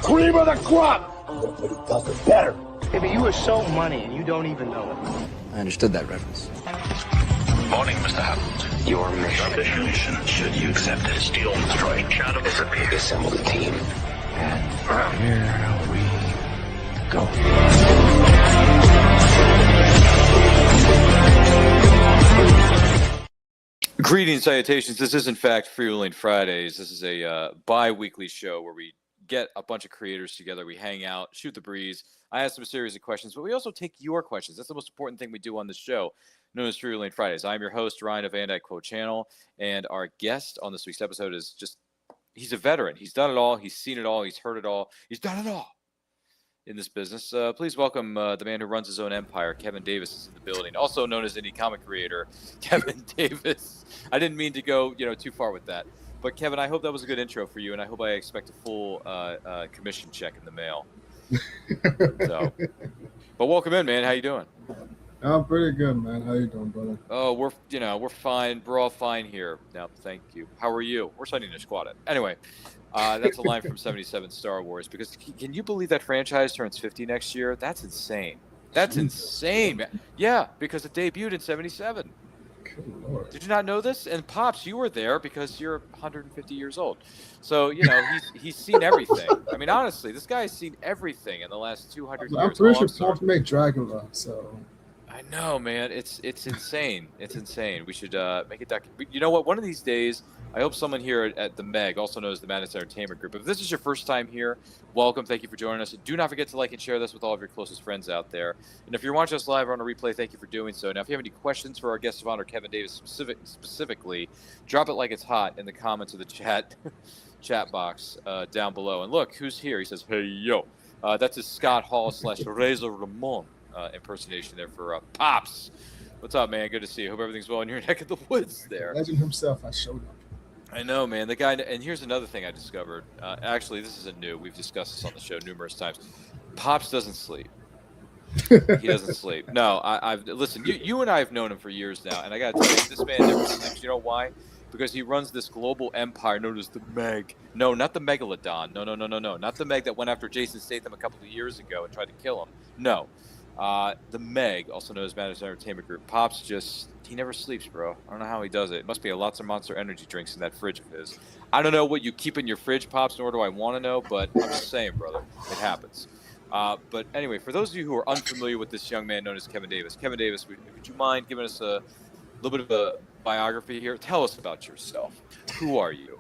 cream of the crop. Nobody does it better. Yeah, but you are so money and you don't even know it. I understood that reference. Morning, Mr. Hammond. Your mission, Should you accept it, steal, destroy, shadow, disappear. assemble the team. And here we go. Greetings, salutations. This is, in fact, Freewheeling Fridays. This is a bi-weekly show where we get a bunch of creators together. We hang out, shoot the breeze. I ask them a series of questions, but we also take your questions. That's the most important thing we do on the show, known as Freewheeling Fridays. I'm your host, Ryan of Van Dyke Quote Channel, and our guest on this week's episode is he's a veteran. He's done it all. He's seen it all. He's heard it all. He's done it all in this business. Please welcome the man who runs his own empire. Kevin Davis is in the building, also known as indie comic creator Kevin Davis. I didn't mean to go too far with that, but Kevin, I hope that was a good intro for you, and I hope I expect a full commission check in the mail. But welcome in, man. How you doing? I'm pretty good, man. How you doing, brother? Oh, we're fine. We're all fine here. No, thank you. How are you? We're starting to squat it. Anyway, that's a line from 77 Star Wars. Because can you believe that franchise turns 50 next year? That's insane. That's insane, man. Yeah, because it debuted in 77. Good Lord. Did you not know this? And Pops, you were there because you're 150 years old. So, he's seen everything. I mean, honestly, this guy's seen everything in the last 200 years. I'm pretty sure Pops made Dracula, so... I know, man. It's insane. It's insane. We should make it you know what? One of these days, I hope someone here at the Meg, also known as the Madness Entertainment Group, if this is your first time here, welcome. Thank you for joining us. Do not forget to like and share this with all of your closest friends out there. And if you're watching us live or on a replay, thank you for doing so. Now, if you have any questions for our guest of honor, Kevin Davis, specifically, drop it like it's hot in the comments of the chat box down below. And look, who's here? He says, "Hey, yo." That's his Scott Hall / Razor Ramon impersonation there for Pops. What's up, man? Good to see you. Hope everything's well in your neck of the woods there. Legend himself, I showed up. I know, man. The guy, and here's another thing I discovered. Actually, this isn't new. We've discussed this on the show numerous times. Pops doesn't sleep. He doesn't sleep. No, I've listened. You and I have known him for years now, and I got to tell you, this man never sleeps. You know why? Because he runs this global empire known as the Meg. No, not the Megalodon. No. Not the Meg that went after Jason Statham a couple of years ago and tried to kill him. No. The Meg, also known as Madness Entertainment Group. Pops he never sleeps, bro. I don't know how he does it. It must be lots of Monster Energy drinks in that fridge of his. I don't know what you keep in your fridge, Pops, nor do I want to know, but I'm just saying, brother, it happens. But anyway, for those of you who are unfamiliar with this young man known as Kevin Davis, would you mind giving us a little bit of a biography here? Tell us about yourself. Who are you?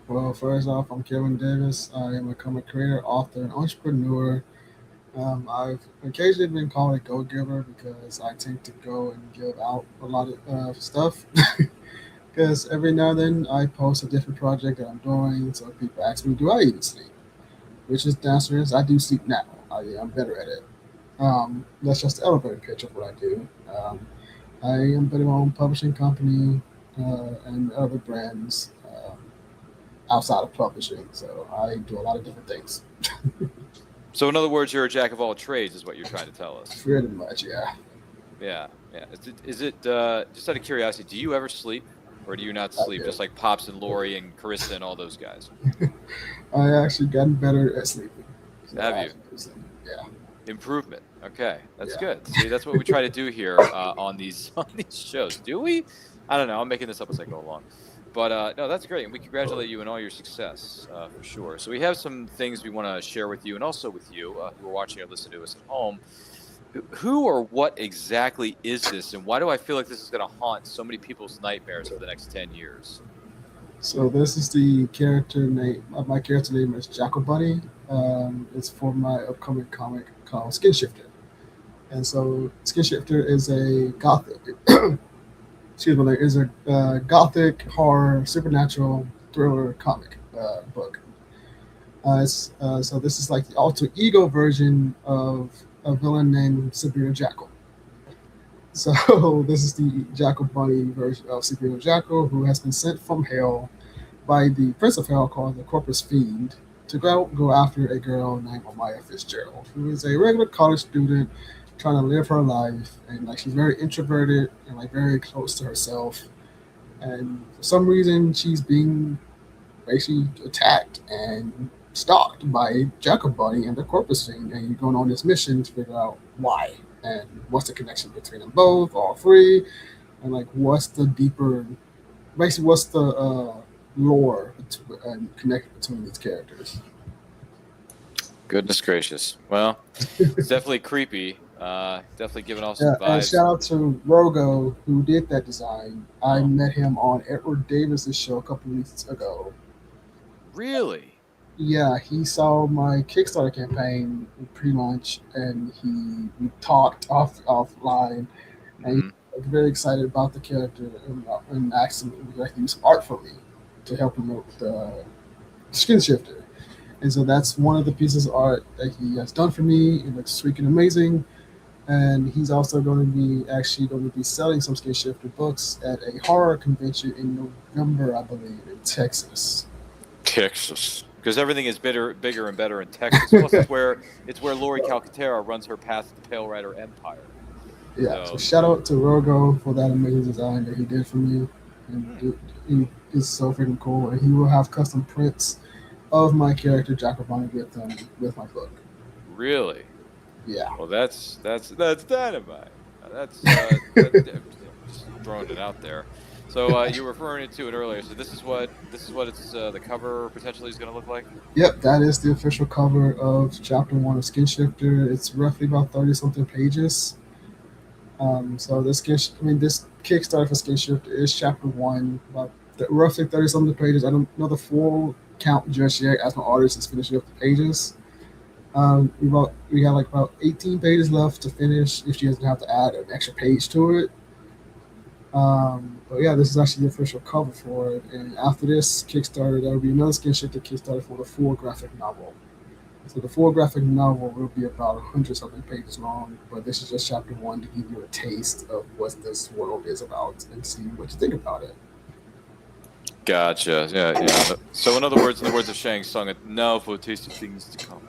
Well, first off, I'm Kevin Davis. I am a comic creator, author, and entrepreneur. I've occasionally been called a go-giver because I tend to go and give out a lot of stuff. Because every now and then I post a different project that I'm doing, so people ask me, do I even sleep? Which is the answer is, I do sleep now. I'm better at it. That's just the elevator pitch of what I do. I am building my own publishing company and other brands outside of publishing, so I do a lot of different things. So, in other words, you're a jack of all trades, is what you're trying to tell us. Pretty much, yeah. Yeah. Is it just out of curiosity, do you ever sleep, or do you not sleep, just like Pops and Lori and Carissa and all those guys? I actually gotten better at sleeping. So Have you? Yeah. Improvement. Okay, that's good. See, that's what we try to do here on these shows. Do we? I don't know. I'm making this up as I go along. But no, that's great, and we congratulate you on all your success for sure. So we have some things we want to share with you, and also with you who are watching or listening to us at home. Who or what exactly is this, and why do I feel like this is going to haunt so many people's nightmares for the next 10 years? So this is the character name. My character name is Jackal Bunny. It's for my upcoming comic called Skin Shifter. And so Skin Shifter is a gothic. Is a gothic horror supernatural thriller comic book. So this is like the alter ego version of a villain named Sabrina Jackal. So this is the Jackal Bunny version of Sabrina Jackal, who has been sent from hell by the Prince of Hell, called the Corpus Fiend, to go after a girl named Amaya Fitzgerald, who is a regular college student trying to live her life, and like she's very introverted and like very close to herself, and for some reason she's being basically attacked, and stalked by Jacobuddy and the corpus thing, and you're going on this mission to figure out why and what's the connection between them both, all three, and like what's the deeper, basically what's the lore and connection between these characters. Goodness gracious. Well, it's definitely creepy. Definitely giving off some Yeah, and vibes. shout out to Rogo who did that design. I met him on Edward Davis's show a couple weeks ago. Really? Yeah, he saw my Kickstarter campaign pre-launch, and we talked offline, and Mhm. he was very excited about the character, and asked him if he could do some art for me to help him with the skin shifter. And so that's one of the pieces of art that he has done for me. It looks sweet and amazing. And he's also going to be selling some skin shifter books at a horror convention in November, I believe, in Texas. Texas. Because everything is bigger and better in Texas. Plus, it's where Lori Calcaterra runs her Path to the Pale Rider Empire. Yeah, so shout out to Rogo for that amazing design that he did for me. And it is so freaking cool. And he will have custom prints of my character Jacobani with my book. Really? Yeah. Well, that's dynamite. That's just throwing it out there. So you were referring to it earlier. So this is what it's the cover potentially is going to look like. Yep, that is the official cover of Chapter 1 of Skin Shifter. It's roughly about 30-something pages. So this Kickstarter for Skin Shifter is Chapter 1, about roughly 30-something pages. I don't know the full count just yet, as my artist is finishing up the pages. We got like about 18 pages left to finish if she doesn't have to add an extra page to it. But yeah, this is actually the official cover for it. And after this Kickstarter, there will be another Skin Shifter Kickstarter for the full graphic novel. So the full graphic novel will be about 100-something pages long, but this is just Chapter 1 to give you a taste of what this world is about and see what you think about it. Gotcha. Yeah. So in the words of Shang Tsung, now for a taste of things to come.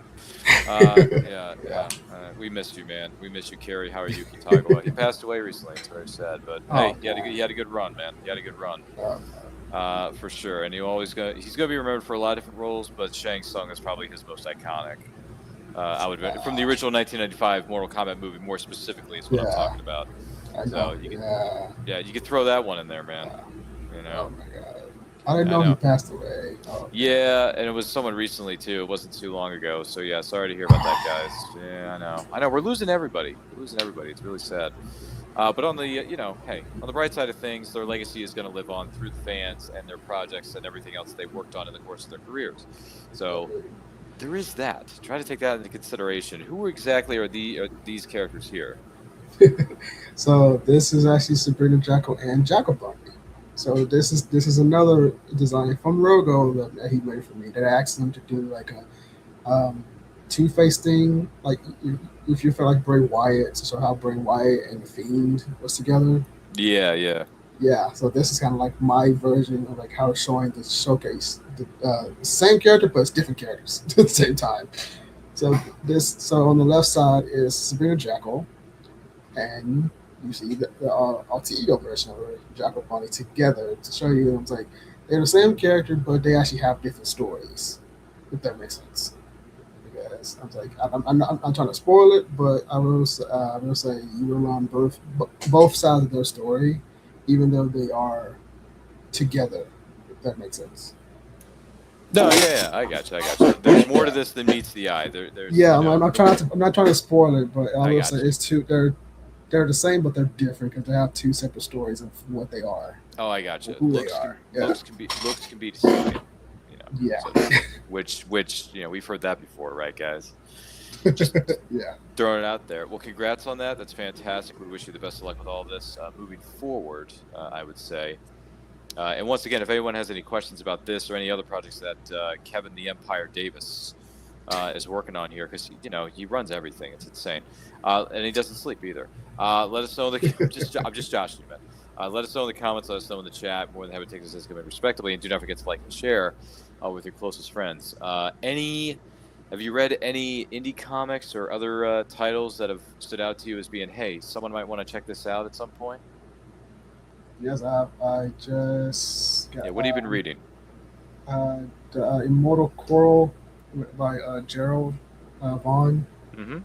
Yeah. We missed you, man. We miss you, Kerry. How are you, Kitagawa? He passed away recently. It's very sad, but hey, he had a good run, man. He had a good run, for sure. And he's gonna be remembered for a lot of different roles, but Shang Tsung is probably his most iconic. I would admit, from the original 1995 Mortal Kombat movie, more specifically, is what I'm talking about. So you could throw that one in there, man. You know. Oh my god. I didn't know he passed away. Yeah, and it was someone recently too. It wasn't too long ago. So yeah, sorry to hear about that, guys. Yeah, I know. We're losing everybody. It's really sad. But on the on the bright side of things, their legacy is going to live on through the fans and their projects and everything else they worked on in the course of their careers. So there is that. Try to take that into consideration. Who exactly are these characters here? So this is actually Sabrina Jackal and Jacobani. So this is another design from Rogo that he made for me that I asked him to do like a Two-Face thing, like if you feel like Bray Wyatt, so how Bray Wyatt and the Fiend was together. Yeah. So this is kind of like my version of like how it's showing the showcase the same character but it's different characters at the same time. So on the left side is Sabrina Jackal, and you see the alter ego version of her, Jacobani, together to show you. It's like they're the same character, but they actually have different stories. If that makes sense. Because I was like, I'm not trying to spoil it, but I will say you will learn both sides of their story, even though they are together. If that makes sense. No, yeah, I got you. There's more to this than meets the eye. I'm not trying to spoil it, but I will say it's two. They're the same, but they're different because they have two separate stories of what they are. Oh, I got you. Who they are. Looks can be deceiving. Yeah. So, which we've heard that before, right, guys? Just throwing it out there. Well, congrats on that. That's fantastic. We wish you the best of luck with all this moving forward. I would say. And once again, if anyone has any questions about this or any other projects that Kevin the Empire Davis is working on here, because he runs everything. It's insane, and he doesn't sleep either. Let us know. I'm just joshing you, man. Let us know in the comments. Let us know in the chat. More than happy to take this as given respectively, and do not forget to like and share with your closest friends. Have you read any indie comics or other titles that have stood out to you as being, hey, someone might want to check this out at some point? Yes, I just got. Yeah, what have you been reading? The Immortal Coral by Gerald Vaughn. Mm-hmm.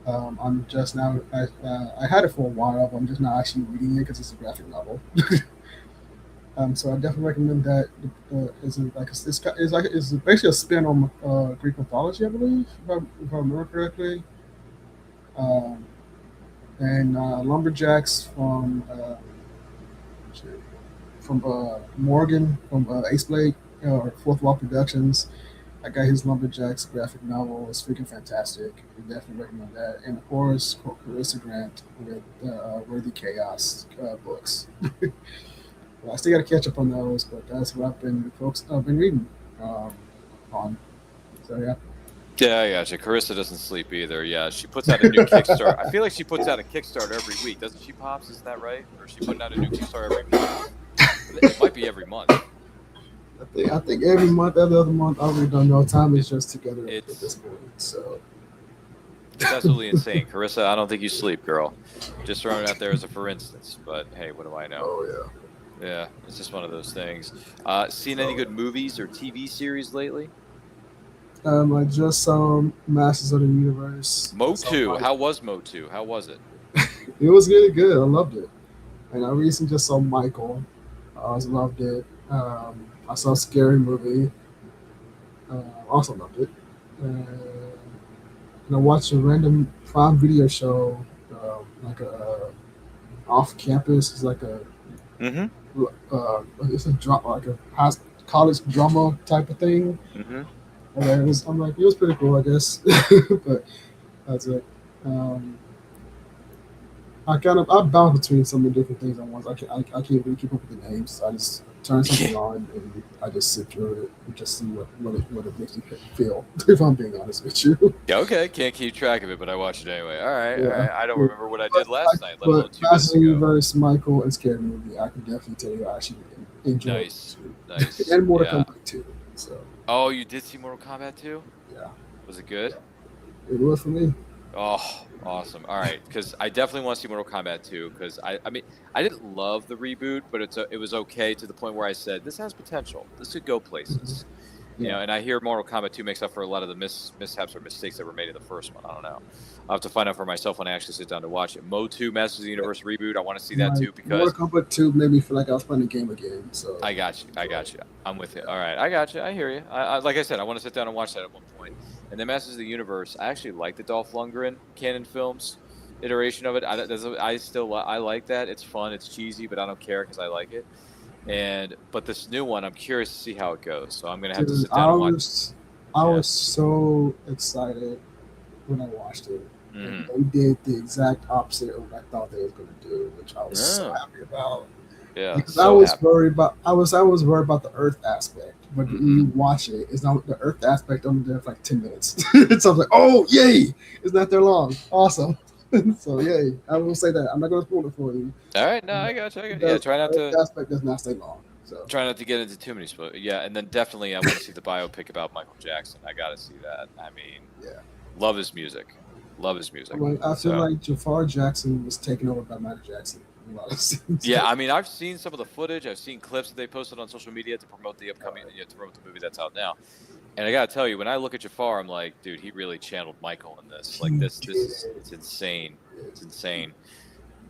I'm just now. I had it for a while, but I'm just not actually reading it because it's a graphic novel. So I definitely recommend that. It's like it's basically a spin on Greek mythology, I believe, if I remember correctly. Um, and Lumberjacks from Morgan from Ace Blade or Fourth Wall Productions. I got his Lumberjacks graphic novel. It's freaking fantastic. I definitely recommend that. And of course, Carissa Grant with Worthy Chaos books. Well, I still got to catch up on those, but that's what I've been reading on. So yeah. Yeah, I gotcha. Carissa doesn't sleep either. Yeah, she puts out a new Kickstarter. I feel like she puts out a Kickstarter every week, doesn't she, Pops? Isn't that right? Or is she putting out a new Kickstarter every month? It might be every month. I think every month, every other month. I really don't know. Time is just together at this point. So it's absolutely insane. Carissa, I don't think you sleep, girl. Just throwing it out there as a for instance. But hey, what do I know? Oh yeah. Yeah, it's just one of those things. Seen any good movies or TV series lately? I just saw Masters of the Universe. Mo 2. How was Mo 2? How was it? It was really good. I loved it. And I recently just saw Michael. I also loved it. I saw Scary Movie. Also loved it. And I watched a random Prime Video show, like a off campus. It's like a it's a like a college drama type of thing. Mm-hmm. And it was pretty cool, I guess. But that's it. I bounce between so many different things at once. I can't really keep up with the names. I just turn something on and I just sit through it and just see what it makes me feel. If I'm being honest with you. Yeah, okay. Can't keep track of it, but I watch it anyway. All right. Yeah. All right. I don't remember what I did last night. But Masters of the Universe, Michael, and Scary Movie, I can definitely tell you I actually enjoyed it. Nice. And Mortal Kombat 2. So. Oh, you did see Mortal Kombat 2? Yeah. Was it good? It was for me. Oh, awesome. All right, because I definitely want to see Mortal Kombat 2, because I mean, I didn't love the reboot, but it was okay to the point where I said, this has potential. This could go places. You know, and I hear Mortal Kombat 2 makes up for a lot of the mishaps or mistakes that were made in the first one. I don't know. I'll have to find out for myself when I actually sit down to watch it. Mo 2, Masters of the Universe reboot, I want to see that too, because Mortal Kombat 2 made me feel like I was playing the game again. So I got you. I'm with you. All right, I got you. I hear you. I like I said, I want to sit down and watch that at one point. And then Masters of the Universe, I actually like the Dolph Lundgren canon films iteration of it. I like that. It's fun. It's cheesy, but I don't care because I like it. But this new one, I'm curious to see how it goes. So I'm gonna have to sit down and watch. I was so excited when I watched it. Mm-hmm. They did the exact opposite of what I thought they was gonna do, which I was so happy about. Yeah, because I was worried about the Earth aspect. But when you watch it, it's not the Earth aspect only there for like 10 minutes. So I was like, oh yay! It's not that long. Awesome. So yay! I will say that. I'm not gonna spoil it for you. All right, no, I got you. Yeah, try not to. The aspect does not stay long. So try not to get into too many spoilers. Yeah, and then definitely I want to see the biopic about Michael Jackson. I got to see that. I mean, love his music. I feel like Jafar Jackson was taken over by Michael Jackson. Yeah, I mean, I've seen some of the footage. I've seen clips that they posted on social media to promote the upcoming, to promote the movie that's out now. And I gotta tell you, when I look at Jafar, I'm like, dude, he really channeled Michael in this. Like it's insane. It's insane.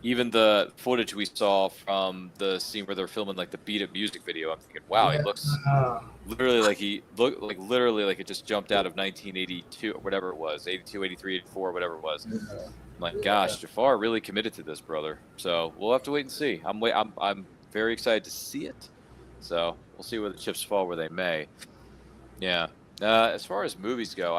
Even the footage we saw from the scene where they're filming like the beat up music video, I'm thinking, wow, he looks literally like it just jumped out of 1982 or whatever it was, 82, 83, 84, whatever it was. My gosh, Jafar really committed to this, brother. So we'll have to wait and see. I'm very excited to see it. So we'll see where the chips fall where they may. Yeah. As far as movies go,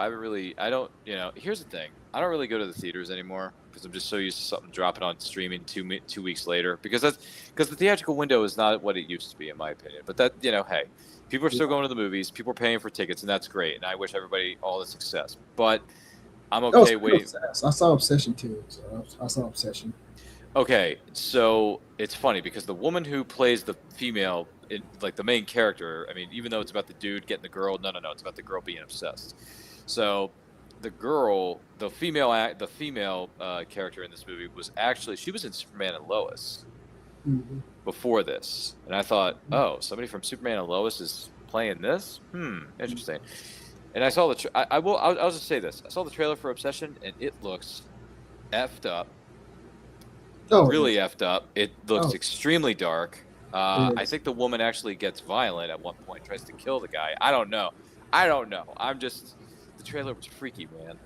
here's the thing. I don't really go to the theaters anymore because I'm just so used to something dropping on streaming 2 weeks later. Because the theatrical window is not what it used to be, in my opinion. But that, hey, people are still going to the movies. People are paying for tickets, and that's great. And I wish everybody all the success. But I'm okay waiting. I saw Obsession too. So I saw Obsession. Okay, so it's funny because the woman who plays the female, like the main character, I mean, even though it's about the dude getting the girl, no, it's about the girl being obsessed. So the girl, the female character in this movie she was in Superman and Lois before this, and I thought, oh, somebody from Superman and Lois is playing this. Interesting. And I saw the. I'll just say this. I saw the trailer for Obsession, and it looks effed up. Oh, Really effed up. It looks Oh. extremely dark. It I is. think the woman actually gets violent at one point, tries to kill the guy. I don't know. I'm just. The trailer was freaky, man.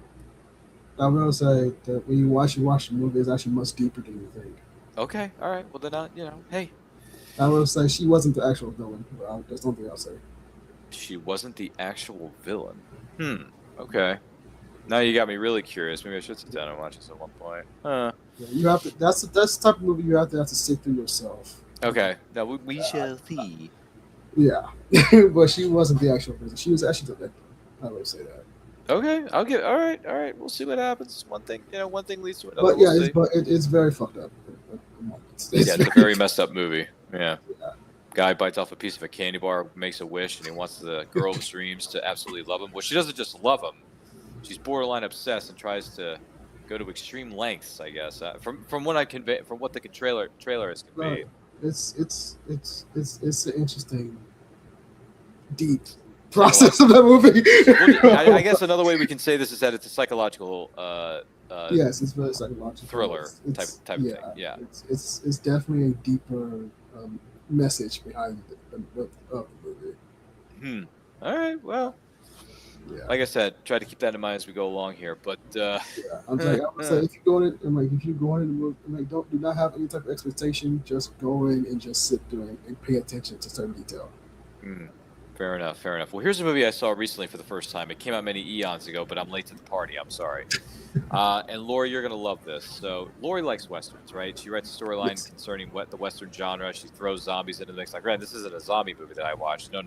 I will say that when you watch the movie, it's actually much deeper than you think. Okay, all right. Well, then, hey. I will say she wasn't the actual villain. But that's one thing I'll say. She wasn't the actual villain. Okay. Now you got me really curious. Maybe I should sit down and watch this at one point. Yeah, you have to. That's the type of movie you have to sit through yourself. Okay. Now we shall see. Yeah, but she wasn't the actual villain. She was actually the victim. I will say that. Okay, I'll get. All right. We'll see what happens. One thing leads to another. But yeah, we'll it's very fucked up. It's a very messed up movie. Yeah. Yeah. Guy bites off a piece of a candy bar, makes a wish, and he wants the girl of his dreams to absolutely love him. Well, she doesn't just love him; she's borderline obsessed and tries to go to extreme lengths. I guess from what the trailer has conveyed. It's an interesting, deep process of that movie. Well, I guess another way we can say this is that it's a psychological. Yes, it's very psychological. Thriller type of thing. Yeah, it's definitely a deeper message behind the movie. All right. Well, Yeah. like I said, try to keep that in mind as we go along here. But Yeah, I'm like, I would say if you go in, if you go in the movie, do not have any type of expectation. Just go in and just sit there and pay attention to certain detail. Fair enough. Well, here's a movie I saw recently for the first time. It came out many eons ago, but I'm late to the party. I'm sorry. And Lori, you're going to love this. So Lori likes Westerns, right? She writes a storyline concerning the Western genre. She throws zombies into the mix. Like, right, this isn't a zombie movie that I watched. No.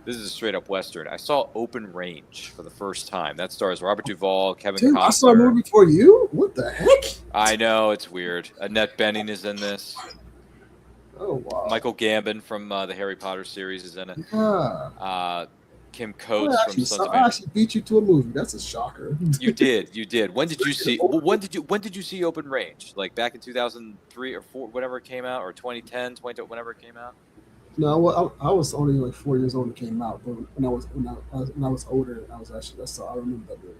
This is a straight-up Western. I saw Open Range for the first time. That stars Robert Duvall, Kevin Costner. I saw a movie for you? What the heck? I know, it's weird. Annette Bening is in this. Oh, wow. Michael Gambon from the Harry Potter series is in it. Yeah. Kim Coates from Sons of I actually beat you to a movie. That's a shocker. You did. When did you see? When did you see Open Range? Like back in 2003 or 4, whatever it came out, or 2010, whenever it came out. No, well, I was only like 4 years old when it came out, but when I was older, I was actually I remember that movie.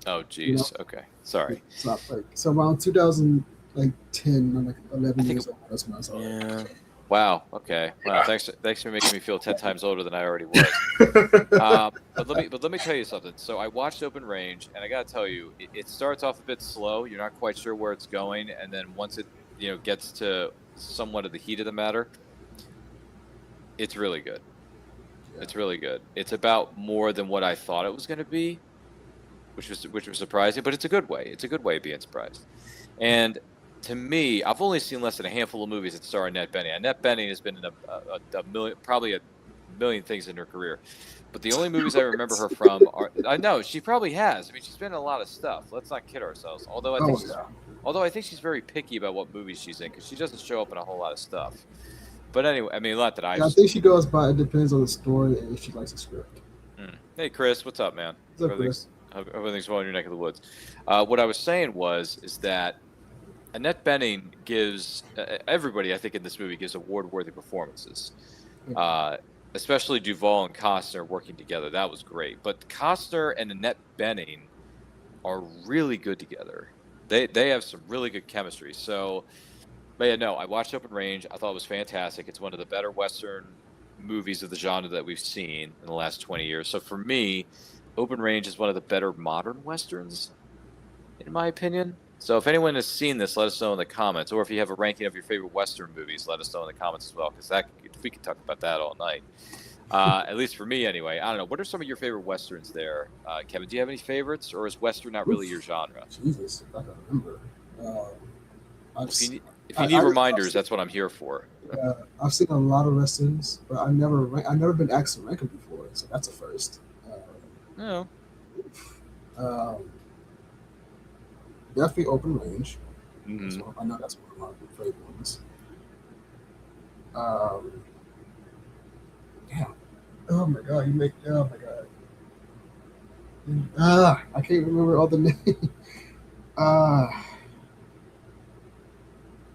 Oh, geez. Okay, sorry. So around 2010, I'm like 11 years old. That's when I saw it. Yeah. Wow. Okay. Wow. Thanks for making me feel 10 times older than I already was. But let me tell you something. So I watched Open Range, and I got to tell you, it starts off a bit slow. You're not quite sure where it's going, and then once it gets to somewhat of the heat of the matter, it's really good. Yeah. It's really good. It's about more than what I thought it was going to be, which was surprising. But it's a good way. It's a good way of being surprised. And to me, I've only seen less than a handful of movies that star Annette Bening. Annette Bening has been in probably a million things in her career, but the only movies I remember her from are. I know she probably has. I mean, she's been in a lot of stuff. Let's not kid ourselves. Although I think she's very picky about what movies she's in because she doesn't show up in a whole lot of stuff. But anyway, I mean, a lot that I think she goes by. It depends on the story and if she likes the script. Hey, Chris, what's up, man? What's up, Chris? Everything's well in your neck of the woods. What I was saying is that Annette Bening gives everybody, I think, in this movie gives award-worthy performances. Especially Duvall and Costner working together. That was great. But Costner and Annette Bening are really good together. They have some really good chemistry. So, but yeah, no, I watched Open Range. I thought it was fantastic. It's one of the better Western movies of the genre that we've seen in the last 20 years. So for me, Open Range is one of the better modern Westerns, in my opinion. So if anyone has seen this, let us know in the comments. Or if you have a ranking of your favorite Western movies, let us know in the comments as well, because we could talk about that all night. At least for me, anyway. I don't know. What are some of your favorite Westerns there? Kevin, do you have any favorites, or is Western not really your genre? Jesus, I don't remember. If you need reminders, that's what I'm here for. I've seen a lot of Westerns, but I've never been asked to rank them before, so that's a first. No. Definitely Open Range. Mm-hmm. I know that's one of my favorite ones. Damn. Oh my god, oh my god. I can't remember all the names.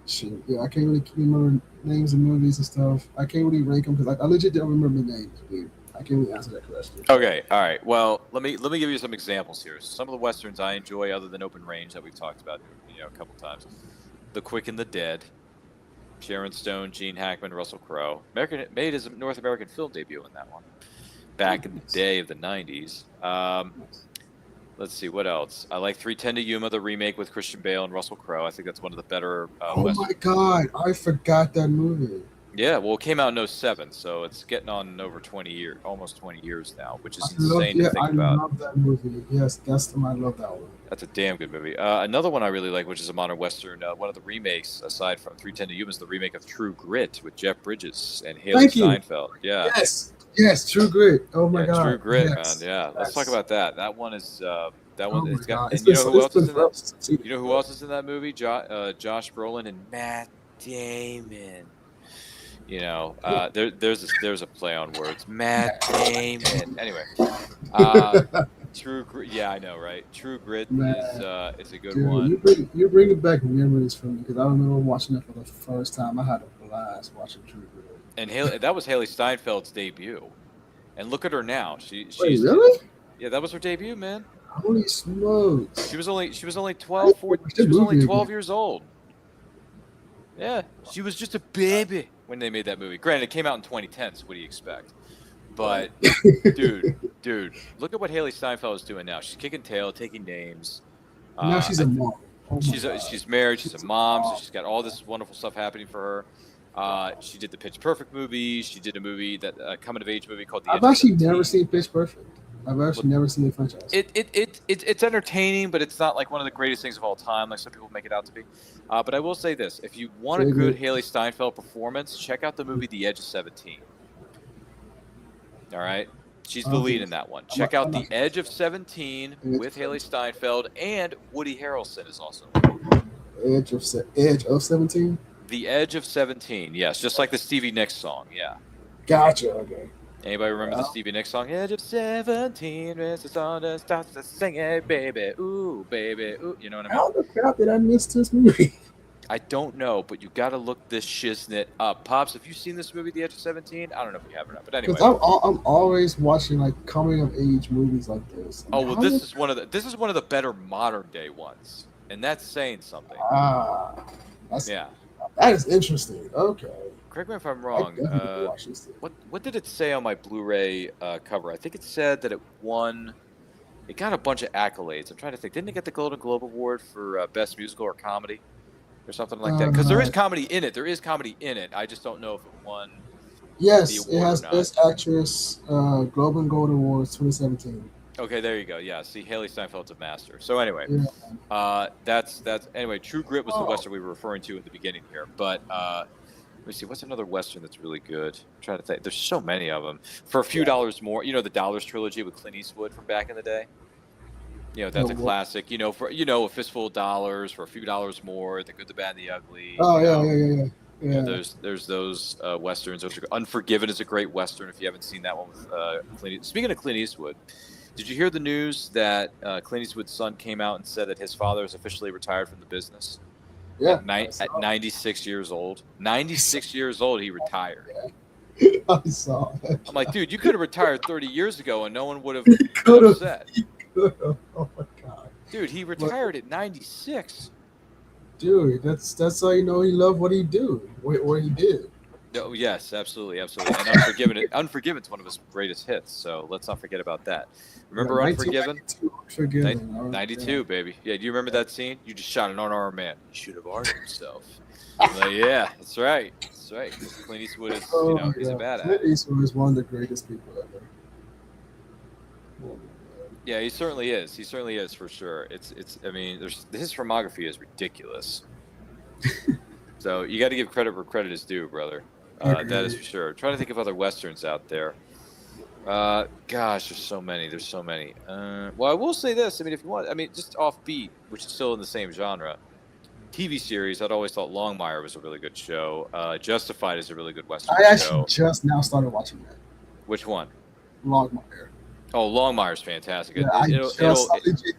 Shoot, yeah, I can't really remember names of movies and stuff. I can't really rank them because I legit don't remember the names, dude. I can answer that question. Okay, all right. Well, let me give you some examples here. Some of the westerns I enjoy, other than Open Range that we've talked about, a couple times. The Quick and the Dead, Sharon Stone, Gene Hackman, Russell Crowe. Made his North American film debut in that one, back in the day of the '90s. Let's see, what else? I like 3:10 to Yuma, the remake with Christian Bale and Russell Crowe. I think that's one of the better. Oh my God, I forgot that movie. Yeah, well, it came out in 2007, so it's getting on over 20 years, almost 20 years now, which is insane to think about. I love that movie. Yes, I love that one. That's a damn good movie. Another one I really like, which is a modern western, one of the remakes, aside from 3:10 to Yuma, is the remake of True Grit with Jeff Bridges and Haley Steinfeld. Yeah. Yes, True Grit. Oh my God. True Grit, yes. man. Yeah, let's talk about that. That one is it's got. And you know who else is in that? You know who else is in that movie? Josh Brolin and Matt Damon. There's a play on words. Matt Damon. Anyway, True Grit. Yeah, I know, right? True Grit is a good one. You're bringing back memories for me because I remember watching it for the first time. I had a blast watching True Grit. And that was Haley Steinfeld's debut. And look at her now. She's really? Yeah, that was her debut, man. Holy smokes! She was only 12. She was only 12 years old. Yeah, she was just a baby when they made that movie. Granted, it came out in 2010, so what do you expect? But, dude, look at what Haley Steinfeld is doing now. She's kicking tail, taking names. Now she's a mom. She's married. She's a mom, so she's got all this wonderful stuff happening for her. She did the Pitch Perfect movie. She did a movie coming of age movie called The Edge of 17. I've actually never seen Pitch Perfect. I've actually never seen the franchise. It's entertaining, but it's not like one of the greatest things of all time, like some people make it out to be. But I will say this: if you want a good Haley Steinfeld performance, check out the movie The Edge of 17. All right, she's the lead in that one. Check out The Edge of 17 with Haley Steinfeld, and Woody Harrelson is also. Edge of 17. The Edge of 17, yes, just like the Stevie Nicks song, yeah. Gotcha. Okay. Anybody remember the Stevie Nicks song? Edge of 17, Mrs. Saunders starts to sing it, baby, ooh, you know what I mean? How the crap did I miss this movie? I don't know, but you got to look this shiznit up. Pops, have you seen this movie, The Edge of 17? I don't know if you have or not, but anyway. I'm always watching like coming of age movies like this. Oh well, this is one of the better modern day ones, and that's saying something. That is interesting. Okay. Correct me if I'm wrong. What did it say on my Blu-ray cover? I think it said that it got a bunch of accolades. I'm trying to think. Didn't it get the Golden Globe Award for Best Musical or Comedy or something like that? Because there is comedy in it. I just don't know if it won. Yes, it has Best Actress, Globe and Gold Awards 2017. Okay, there you go. Yeah, see, Haley Steinfeld's a master. So anyway, that's anyway. True Grit was the western we were referring to in the beginning here, but. Let me see. What's another western that's really good? I'm trying to think. There's so many of them. For a few dollars more, the Dollars trilogy with Clint Eastwood from back in the day. That's a classic. For a fistful of dollars for a few dollars more. The Good, the Bad, and the Ugly. Oh yeah. There's those westerns. Unforgiven is a great western. If you haven't seen that one with Clint. Speaking of Clint Eastwood, did you hear the news that Clint Eastwood's son came out and said that his father is officially retired from the business? Yeah. At 96 years old. 96 years old, he retired. I saw that. I'm like, dude, you could have retired 30 years ago and no one would have been upset. Oh my God. Dude, he retired at 96. Dude, that's how you know he loved what he did. Oh, yes, absolutely. And Unforgiven's one of his greatest hits, so let's not forget about that. Remember Unforgiven? 92, baby. Yeah, do you remember that scene? You just shot an unarmed man. He should have armed himself. I'm like, yeah, that's right. Clint Eastwood is, he's a badass. Clint Eastwood is one of the greatest people ever. Yeah, he certainly is. He certainly is for sure. I mean, his filmography is ridiculous. So you got to give credit where credit is due, brother. That is for sure. Trying to think of other westerns out there. Gosh, there's so many. Well, I will say this. I mean, if you want, just offbeat, which is still in the same genre. TV series, I'd always thought Longmire was a really good show. Justified is a really good western show. I actually just now started watching that. Which one? Longmire. Oh, Longmire's fantastic. Yeah, I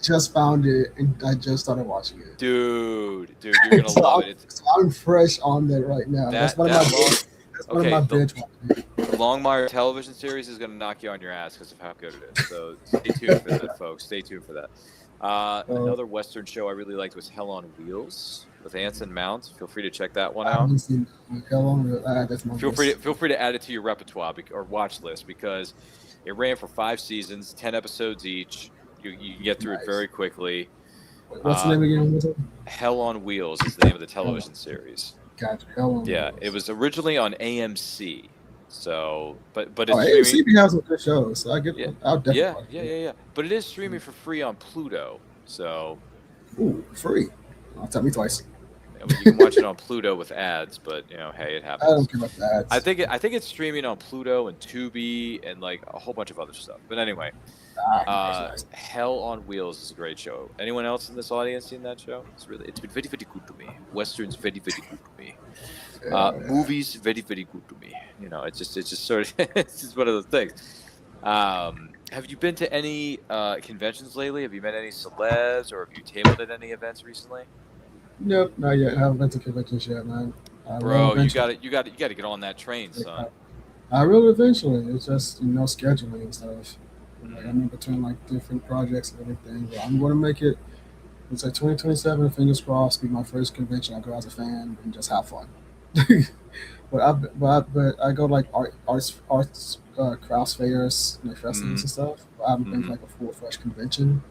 just found it, and I just started watching it. Dude, you're gonna love it. I'm fresh on that right now. That's one of my binge watching. Longmire television series is going to knock you on your ass because of how good it is. So stay tuned for that, folks. Stay tuned for that. Another Western show I really liked was Hell on Wheels with Anson Mount. Feel free to check that one I out. haven't seen Hell on Wheels. That's my Feel free to add it to your repertoire or watch list because it ran for 5 seasons, 10 episodes each. You can get through it very quickly. What's the name again? Hell on Wheels is the name of the television series. Gotcha. Hell on Wheels. Yeah, it was originally on AMC. So, but it's AMC has some good shows. So I get. Yeah, I'll definitely. yeah. But it is streaming for free on Pluto. So. Ooh, free. I'll tell me twice. You can watch it on Pluto with ads, but hey, it happens. I don't care about the ads. I think it's streaming on Pluto and Tubi and like a whole bunch of other stuff. But anyway, Hell on Wheels is a great show. Anyone else in this audience seen that show? It's been very, very good to me. Westerns very, very good to me. Movies very, very good to me. It's just sort of it's just one of those things. Have you been to any conventions lately? Have you met any celebs or have you tabled at any events recently? Nope, not yet. I haven't been to conventions yet, man. Bro, you got to get on that train, son. I will eventually. It's just scheduling and stuff. Like, I'm in between like different projects and everything, but I'm going to make it. It's like 2027. Fingers crossed. Be my first convention. I go as a fan and just have fun. but I go to like arts crafts fairs, festivals and stuff. I haven't been to like a full-fledged convention.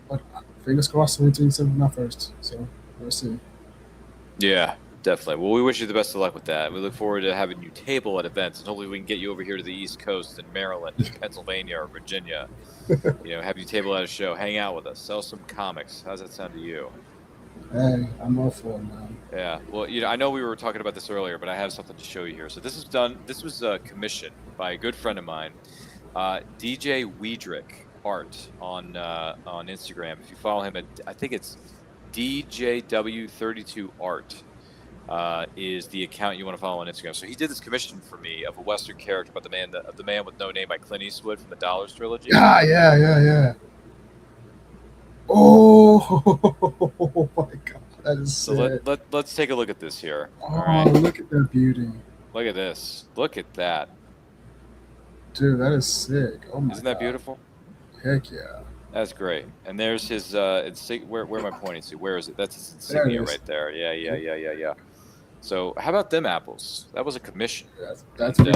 But fingers crossed, 2027 my first. So we'll see. Yeah, definitely. Well, we wish you the best of luck with that. We look forward to having you table at events, and hopefully we can get you over here to the East Coast in Maryland, Pennsylvania, or Virginia. Have you table at a show, hang out with us, sell some comics. How's that sound to you? Hey, I'm all for it, man. Yeah. Well, I know we were talking about this earlier, but I have something to show you here. So this was commissioned by a good friend of mine, DJ Weedrick Art on Instagram. If you follow him I think it's DJW32 Art is the account you want to follow on Instagram. So he did this commission for me of a Western character about the man with no name by Clint Eastwood from the Dollars trilogy. Yeah. Oh my God, that is sick. So let's take a look at this here. Oh, all right. Look at that beauty. Look at this. Look at that. Dude, that is sick. Oh my God. Isn't that beautiful? Heck yeah. That's great. And there's his where am I pointing to? Where is it? That's his insignia right there. Yeah. So how about them apples? That was a commission. That's sick.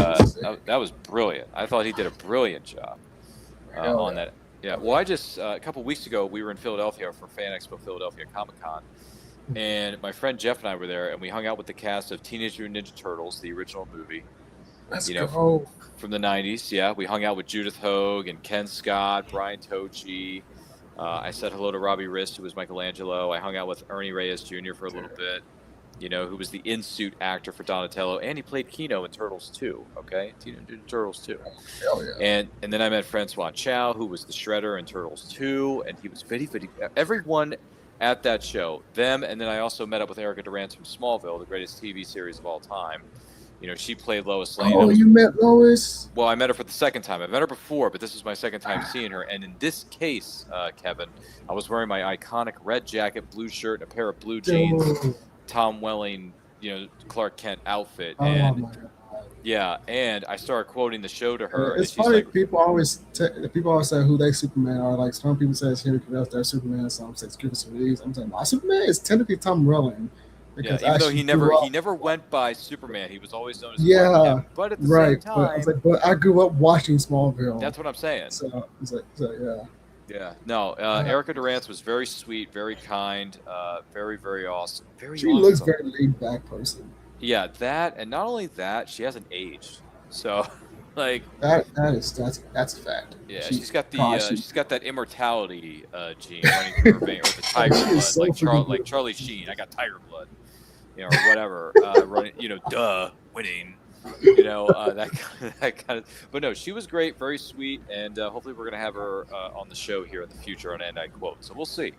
That was brilliant. I thought he did a brilliant job on that. Yeah. Well, I just a couple weeks ago we were in Philadelphia for Fan Expo Philadelphia Comic Con, and my friend Jeff and I were there, and we hung out with the cast of Teenage Mutant Ninja Turtles, the original movie. Let's go. From the 90s, yeah. We hung out with Judith Hogue and Ken Scott, Brian Tochi. I said hello to Robbie Rist, who was Michelangelo. I hung out with Ernie Reyes Jr. for a little bit, who was the in-suit actor for Donatello, and he played Kino in Turtles 2, okay? Turtles 2. Hell yeah. And then I met Francois Chow, who was the Shredder in Turtles 2, and he was very, very... Everyone at that show, them, and then I also met up with Erica Durant from Smallville, the greatest TV series of all time. She played Lois Lane. Oh, you met Lois? Well, I met her for the second time. I've met her before, but this was my second time seeing her. And in this case, Kevin, I was wearing my iconic red jacket, blue shirt, and a pair of blue jeans, Tom Welling, Clark Kent outfit. And my God. Yeah, and I started quoting the show to her. It's funny. Like, people always say who they Superman are. Like some people say it's Henry Cavill, their Superman. Some say it's Christopher Reeves. I'm saying my Superman is technically Tom Welling. Yeah, even though he never went by Superman, he was always known as Clark Kent. But at the same time, but I grew up watching Smallville. That's what I'm saying. So yeah. Yeah. No, Erica Durant was very sweet, very kind, very, very awesome. She looks very laid back person. Yeah, that, and not only that, she hasn't aged. So, like that's a fact. Yeah, she's got that immortality gene running through her vein, or the tiger blood, so like Charlie Sheen. I got tiger blood. Or whatever, running, winning, that kind of. But no, she was great, very sweet, and hopefully we're gonna have her on the show here in the future on End I Quote. So we'll see.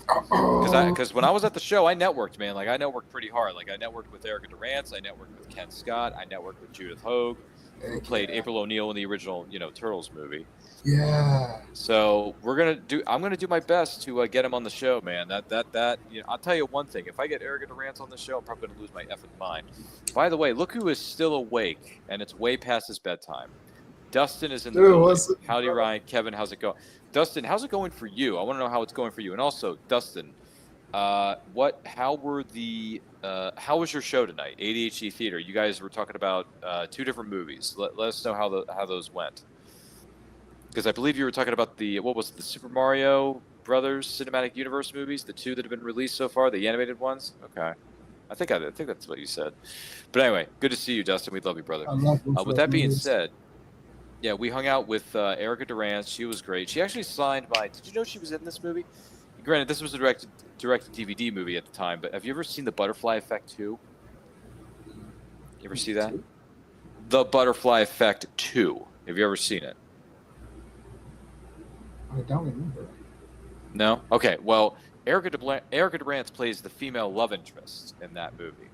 Because when I was at the show, I networked, man. Like I networked pretty hard. Like I networked with Erica Durant, I networked with Ken Scott, I networked with Judith Hogue, who played April O'Neil in the original, Turtles movie. Yeah. So I'm gonna do my best to get him on the show, man. I'll tell you one thing. If I get Erica Durance on the show, I'm probably gonna lose my effing mind. By the way, look who is still awake, and it's way past his bedtime. Dustin is in the building. Howdy, Ryan. Kevin, how's it going? Dustin, how's it going for you? I want to know how it's going for you. And also, Dustin, how was your show tonight? ADHD Theater. You guys were talking about 2 different movies. Let us know how those went. Because I believe you were talking about the Super Mario Brothers Cinematic Universe movies, the 2 that have been released so far, the animated ones. Okay, I think that's what you said. But anyway, good to see you, Dustin. We love you, brother. With that being said, yeah, we hung out with Erica Durance. She was great. She actually signed my. Did you know she was in this movie? Granted, this was a direct DVD movie at the time, but have you ever seen The Butterfly Effect 2? You ever see that? The Butterfly Effect 2. Have you ever seen it? I don't remember. No? Okay, well, Erica Durance plays the female love interest in that movie.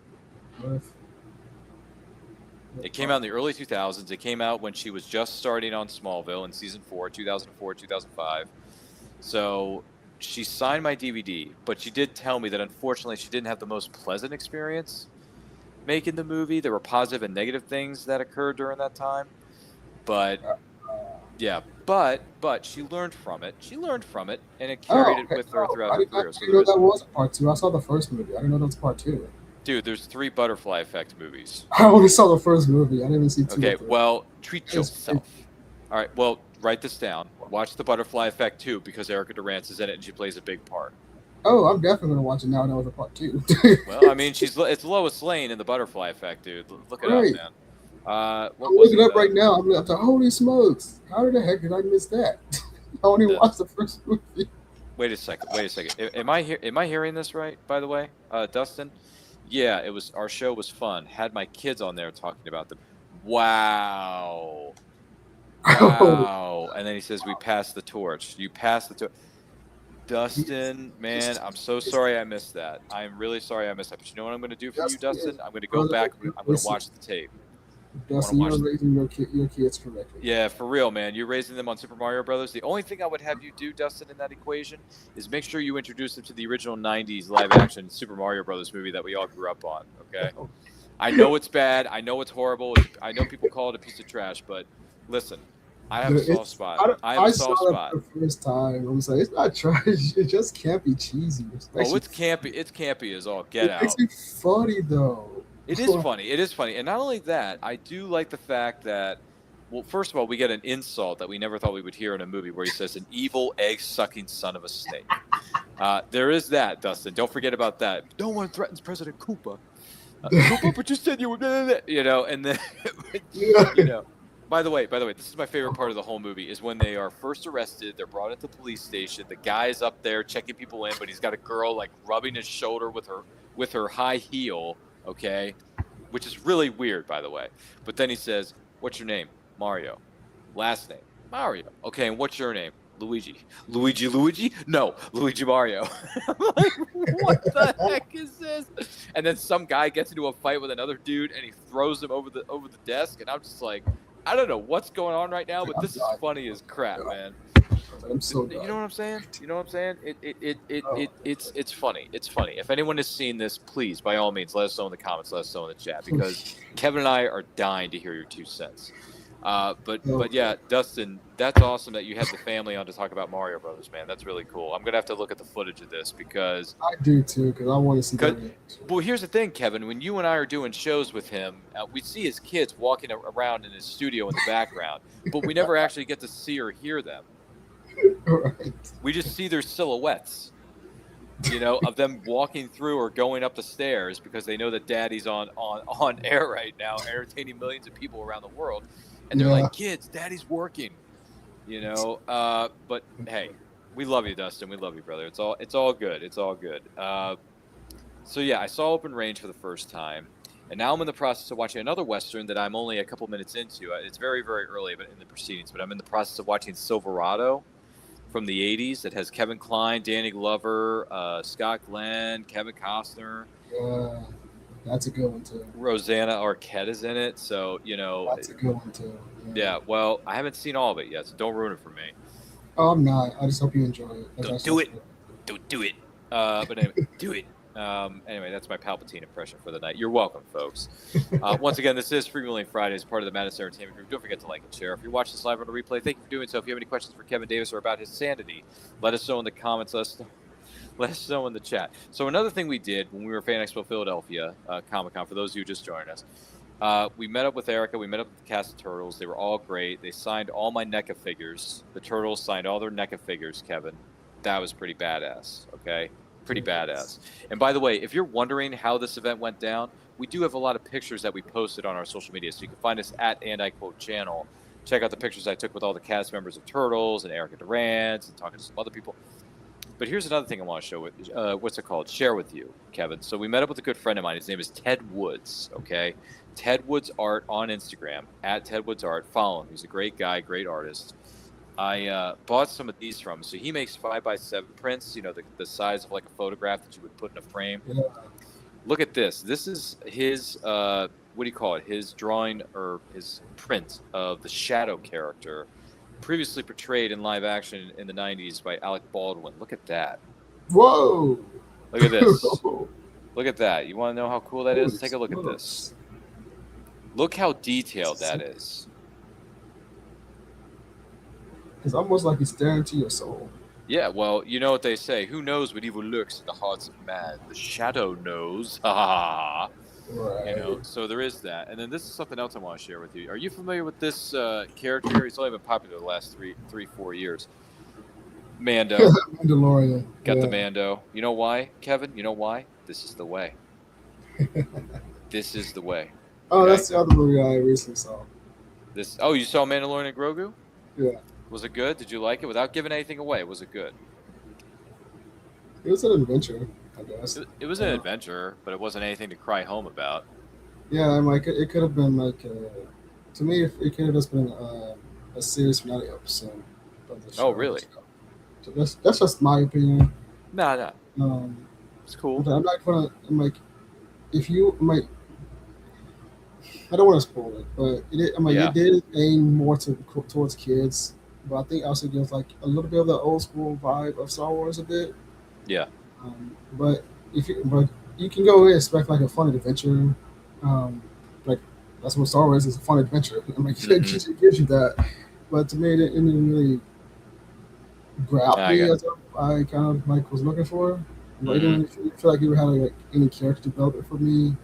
It came out in the early 2000s. It came out when she was just starting on Smallville in season 4, 2004, 2005. So she signed my DVD, but she did tell me that unfortunately she didn't have the most pleasant experience making the movie. There were positive and negative things that occurred during that time. But yeah, but she learned from it. And it carried it with her throughout her career. I didn't know that was part 2. I saw the first movie. I didn't know that was part 2. Dude, there's 3 Butterfly Effect movies. I only saw the first movie. I didn't see 2. Okay, well, treat yourself. All right, well, write this down. Watch The Butterfly Effect 2 because Erica Durance is in it and she plays a big part. Oh, I'm definitely going to watch it now. I know it's a part 2. Well, I mean, it's Lois Lane in The Butterfly Effect, dude. Look it up, man. I'm looking it up right now. I'm like, holy smokes. How the heck did I miss that? I only watched the first movie. Wait a second. Am I hearing this right, by the way, Dustin? Yeah, our show was fun. Had my kids on there talking about them. Wow. And then he says, we passed the torch. You passed the torch. Dustin, man, I'm so sorry I missed that. I'm really sorry I missed that. But you know what I'm going to do for you, Dustin? I'm going to go back. I'm going to watch the tape. Dustin, you're raising your kids correctly. Yeah, for real, man. You're raising them on Super Mario Brothers. The only thing I would have you do, Dustin, in that equation is make sure you introduce them to the original 90s live-action Super Mario Brothers movie that we all grew up on, okay? I know it's bad. I know it's horrible. I know people call it a piece of trash, but listen, I have a soft spot. I saw it the first time. I was like, it's not trash. It just can't be cheesy. It's campy. It's campy as all get out. It makes it funny, though. It is funny. It is funny. And not only that, I do like the fact that, well, first of all, we get an insult that we never thought we would hear in a movie where he says, an evil, egg-sucking son of a snake. There is that, Dustin. Don't forget about that. No one threatens President Koopa. Koopa, but you said you were, and then, By the way, this is my favorite part of the whole movie, is when they are first arrested, they're brought into the police station, the guy's up there checking people in, but he's got a girl, like, rubbing his shoulder with her high heel, okay, which is really weird, by the way. But then he says, what's your name? Mario. Last name? Mario. Okay, and what's your name? Luigi. Luigi? No, Luigi Mario. I'm like, what the heck is this? And then some guy gets into a fight with another dude, and he throws him over the desk, and I'm just like, I don't know what's going on right now, but this is funny as crap, man. I'm so you know what I'm saying? It's funny. It's funny. If anyone has seen this, please, by all means, let us know in the comments, let us know in the chat, because Kevin and I are dying to hear your 2 cents. But yeah, Dustin, that's awesome that you had the family on to talk about Mario Brothers, man. That's really cool. I'm gonna have to look at the footage of this because I do too, because I want to see that. Well, here's the thing, Kevin. When you and I are doing shows with him, we see his kids walking around in his studio in the background, but we never actually get to see or hear them. Right. We just see their silhouettes, of them walking through or going up the stairs because they know that Daddy's on air right now, entertaining millions of people around the world, and they're like, "Kids, Daddy's working," But hey, we love you, Dustin. We love you, brother. It's all good. It's all good. So yeah, I saw Open Range for the first time, and now I'm in the process of watching another Western that I'm only a couple minutes into. It's very, very early in the proceedings, but I'm in the process of watching Silverado from the 80s that has Kevin Kline, Danny Glover, Scott Glenn, Kevin Costner. That's a good one too. Rosanna Arquette is in it, so That's a good one too. Yeah, well, I haven't seen all of it yet, so don't ruin it for me. Oh, I'm not. I just hope you enjoy it. Don't do it. Don't do it. But anyway, do it. Anyway, that's my Palpatine impression for the night. You're welcome, folks. Once again, this is Freewheeling Fridays, part of the Madness Entertainment Group. Don't forget to like and share. If you're watching this live on the replay, thank you for doing so. If you have any questions for Kevin Davis or about his sanity, let us know in the comments. Let us know in the chat. So another thing we did when we were at Fan Expo Philadelphia Comic-Con, for those of you who just joined us, we met up with Erica. We met up with the cast of Turtles. They were all great. They signed all my NECA figures. The Turtles signed all their NECA figures, Kevin. That was pretty badass, okay? Pretty badass. And by the way, if you're wondering how this event went down, we do have a lot of pictures that we posted on our social media. So you can find us at And I Quote Channel. Check out the pictures I took with all the cast members of Turtles and Erica Durant and talking to some other people. But here's another thing I want to show with, share with you, Kevin. So we met up with a good friend of mine. His name is Ted Woods, okay? Ted Woods Art on Instagram, at Ted Woods Art. Follow him. He's a great guy, great artist. I bought some of these from him. So he makes 5x7 prints, the size of like a photograph that you would put in a frame. Yeah. Look at this. This is his, what do you call it? His drawing or his print of the Shadow character, previously portrayed in live action in the 90s by Alec Baldwin. Look at that. Whoa. Look at this. Look at that. You want to know how cool that is? Take a look at this. Look how detailed that is. It's almost like he's staring into your soul. Yeah, well, you know what they say. Who knows what evil lurks in the hearts of man? The Shadow knows. Ha ha ha. Right. So there is that. And then this is something else I want to share with you. Are you familiar with this character? He's only been popular the last 4 years. Mando. Mandalorian. Got the Mando. You know why, Kevin? You know why? This is the way. This is the way. Oh, Okay? that's the other movie I recently saw. Oh, you saw Mandalorian and Grogu? Yeah. Was it good? Did you like it? Without giving anything away, was it good? It was an adventure, I guess. It was an adventure, but it wasn't anything to cry home about. Yeah, and like it could have been like, to me, it could have just been a series finale episode of the show. Oh, really? So that's just my opinion. No. It's cool. I'm not gonna. I'm like, if you might. I don't want to spoil it, but it did aim more towards kids. But I think also gives like a little bit of the old school vibe of Star Wars a bit. Yeah. But you can go in and expect like a fun adventure. Like that's what Star Wars is, a fun adventure. I mean, it gives you that. But to me, it didn't really grab me as I kind of like was looking for. I didn't feel like you had like any character development for me.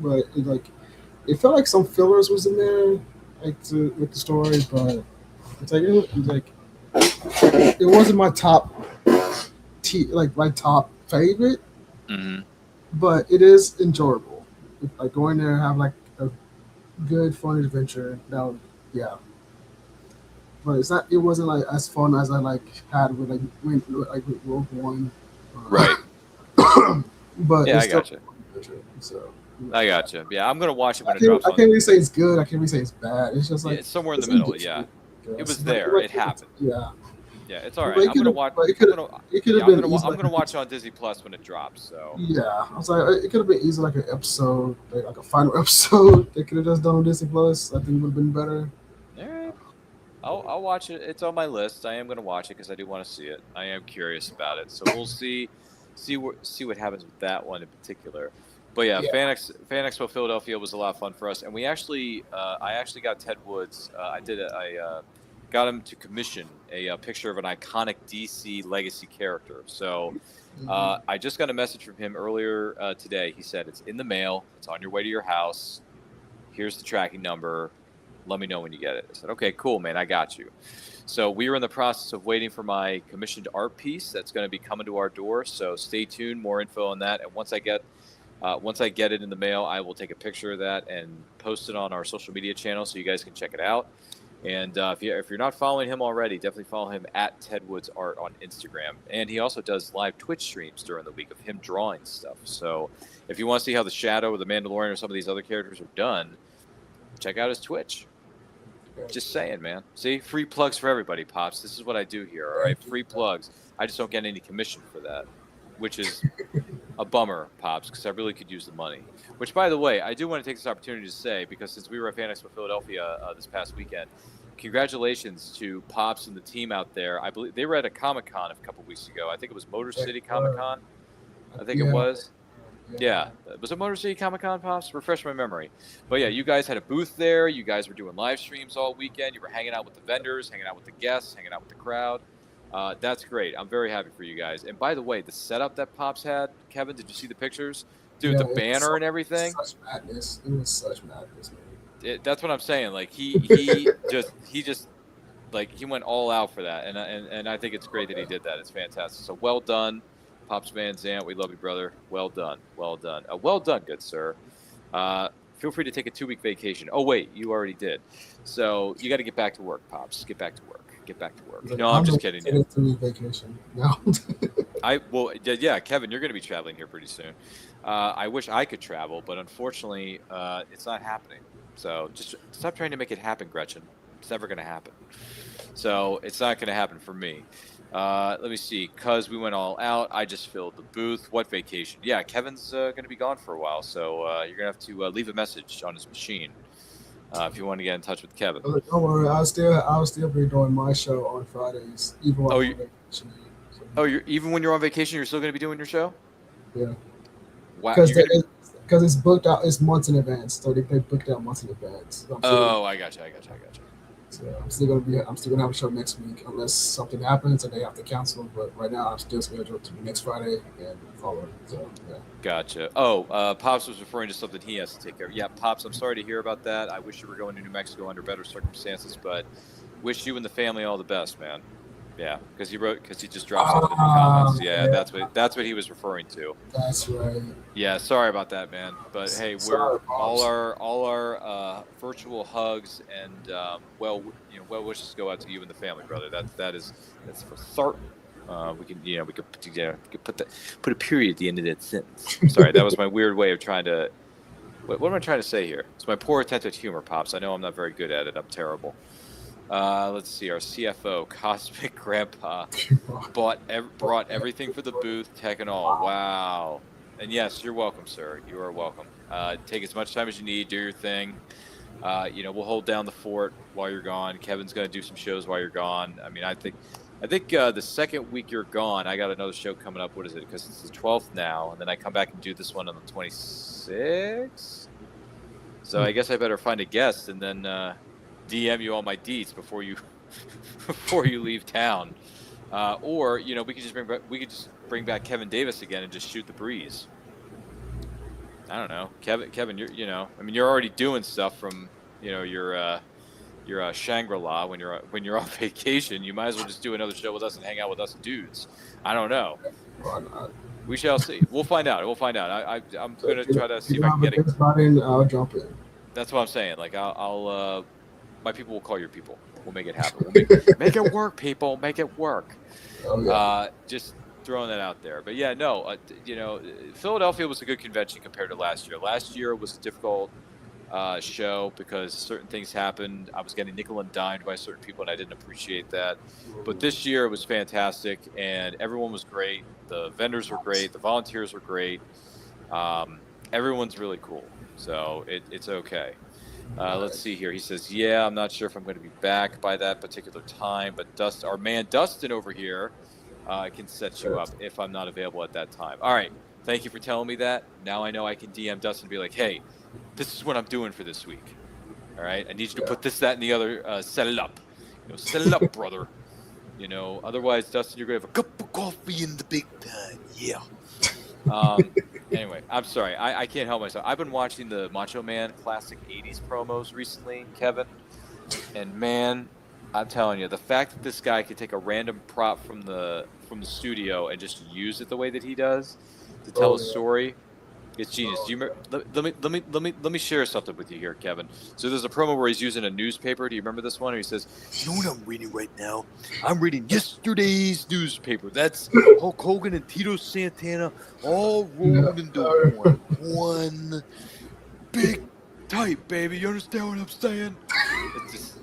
But it felt like some fillers was in there, with the story, but it wasn't my top favorite. But it is enjoyable. Like going there and have like a good fun adventure. But it wasn't like as fun as I had with with Rogue One. Right. But yeah, it's I gotcha. So. I gotcha. Yeah, I'm gonna watch it when I it drops. I can't really say it's good. I can't really say it's bad. It's just like it's somewhere in the middle. Yeah, it was there. It happened. Yeah. Yeah, it's all right. I'm gonna watch. I'm gonna watch it on Disney Plus when it drops. So. Yeah, I was like, it could have been easy, like an episode, like a final episode. They could have just done on Disney Plus. I think it would have been better. All right. I'll watch it. It's on my list. I am gonna watch it because I do want to see it. I am curious about it. So we'll see what happens with that one in particular. But yeah, Fan Expo Philadelphia was a lot of fun for us, and we actually, I actually got Ted Woods. I got him to commission a picture of an iconic DC Legacy character. So I just got a message from him earlier today. He said it's in the mail. It's on your way to your house. Here's the tracking number. Let me know when you get it. I said, okay, cool, man. I got you. So we are in the process of waiting for my commissioned art piece that's going to be coming to our door. So stay tuned. More info on that. And once I get it in the mail, I will take a picture of that and post it on our social media channel so you guys can check it out. And if you're not following him already, definitely follow him at Ted Woods Art on Instagram. And he also does live Twitch streams during the week of him drawing stuff. So if you want to see how the Shadow or the Mandalorian or some of these other characters are done, check out his Twitch. Just saying, man. See, free plugs for everybody, Pops. This is what I do here, all right? Free plugs. I just don't get any commission for that. which is a bummer, Pops, because I really could use the money. Which, by the way, I do want to take this opportunity to say, because since we were at Fan Expo Philadelphia this past weekend, congratulations to Pops and the team out there. I believe they were at a Comic-Con a couple weeks ago. I think it was Motor City Comic-Con. I think it was. Yeah. Was it Motor City Comic-Con, Pops? Refresh my memory. But yeah, you guys had a booth there. You guys were doing live streams all weekend. You were hanging out with the vendors, hanging out with the guests, hanging out with the crowd. That's great. I'm very happy for you guys. And by the way, the setup that Pops had, Kevin, did you see the pictures? Dude, the banner and everything. Such madness. It was such madness, man. That's what I'm saying. Like he just like he went all out for that, and I think it's great that he did that. It's fantastic. So well done, Pops Van Zant. We love you, brother. Well done. Well done. Well done, good sir. Feel free to take a 2-week vacation. Oh wait, you already did. So you got to get back to work, Pops. Get back to work. Get back to work. No, I'm just kidding. You. 2-week vacation. No. Yeah, Kevin, you're going to be traveling here pretty soon. I wish I could travel, but unfortunately, it's not happening. So just stop trying to make it happen, Gretchen. It's never going to happen. So it's not going to happen for me. Let me see. Because we went all out, I just filled the booth. What vacation? Yeah, Kevin's going to be gone for a while, so you're going to have to leave a message on his machine if you want to get in touch with Kevin. Don't worry, I'll still be doing my show on Fridays, even when I'm on vacation. So. Even when you're on vacation, you're still going to be doing your show? Yeah. Wow. Because it's booked out. It's months in advance, so they booked out months in advance. So I gotcha. So I'm still gonna have a show next week unless something happens and they have to cancel. But right now I'm still scheduled to be next Friday and following. So yeah. Gotcha. Pops was referring to something he has to take care of. Yeah, Pops, I'm sorry to hear about that. I wish you were going to New Mexico under better circumstances, but wish you and the family all the best, man. Yeah, because he just dropped something in the comments. Yeah, that's what he was referring to. That's right. Yeah, sorry about that, man. But hey, we're all our virtual hugs and well wishes go out to you and the family, brother. That's for certain. We could put a period at the end of that sentence. Sorry, that was my weird way of trying to. What am I trying to say here? It's my poor attempt at humor, Pops. I know I'm not very good at it. I'm terrible. Let's see. Our CFO, Cosmic Grandpa, brought everything for the booth, tech and all. Wow. And yes, you're welcome, sir. You are welcome. Take as much time as you need. Do your thing. We'll hold down the fort while you're gone. Kevin's going to do some shows while you're gone. I mean, I think the second week you're gone, I got another show coming up. What is it? Because it's the 12th now, and then I come back and do this one on the 26th. So I guess I better find a guest and then DM you all my deets before you leave town, or we could just bring back Kevin Davis again and just shoot the breeze. I don't know, Kevin, you're already doing stuff from your Shangri-La when you're on vacation. You might as well just do another show with us and hang out with us dudes. I don't know. We shall see. We'll find out. I'm gonna try to see if I can get it. I'll jump in. That's what I'm saying. Like I'll my people will call your people. We'll make it happen. We'll make it work, people. Make it work. Oh, yeah. Just throwing that out there. But yeah, no, Philadelphia was a good convention compared to last year. Last year was a difficult show because certain things happened. I was getting nickel and dimed by certain people, and I didn't appreciate that. But this year it was fantastic, and everyone was great. The vendors were great. The volunteers were great. Everyone's really cool. So it's okay. Let's see here. He says, yeah, I'm not sure if I'm going to be back by that particular time, but our man Dustin over here can set you up if I'm not available at that time. All right. Thank you for telling me that. Now I know I can DM Dustin and be like, hey, this is what I'm doing for this week. All right. I need you to put this, that, and the other. Set it up. Set it up, brother. Otherwise, Dustin, you're going to have a cup of coffee in the big time. Yeah. Anyway, I'm sorry. I can't help myself. I've been watching the Macho Man classic 80s promos recently, Kevin. And man, I'm telling you, the fact that this guy could take a random prop from the studio and just use it the way that he does to tell a story, it's genius. Do you remember, let me share something with you here, Kevin. So there's a promo where he's using a newspaper. Do you remember this one? Where he says, "You know what I'm reading right now? I'm reading yesterday's newspaper. That's Hulk Hogan and Tito Santana all rolled into one big type, baby. You understand what I'm saying?" It's just,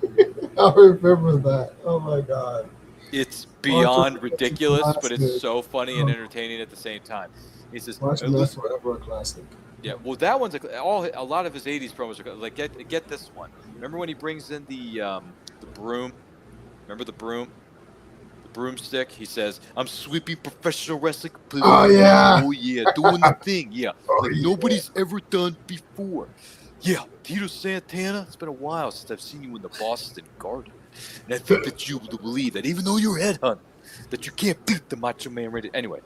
I remember that. Oh my god. It's beyond Marshall ridiculous, but classic. it's so funny and entertaining at the same time. He says, Marshall Mathers forever a classic. yeah, well, that one's a lot of his '80s promos are like get this one. Remember when he brings in the broom? Remember the broom? The broomstick? He says, "I'm sweeping professional wrestling." Oh yeah. Oh yeah, doing the thing. Yeah, like yeah. nobody's ever done before. Yeah, Tito Santana. It's been a while since I've seen you in the Boston Garden, and I think that you will believe that even though you're headhunted, that you can't beat the Macho Man. Anyway.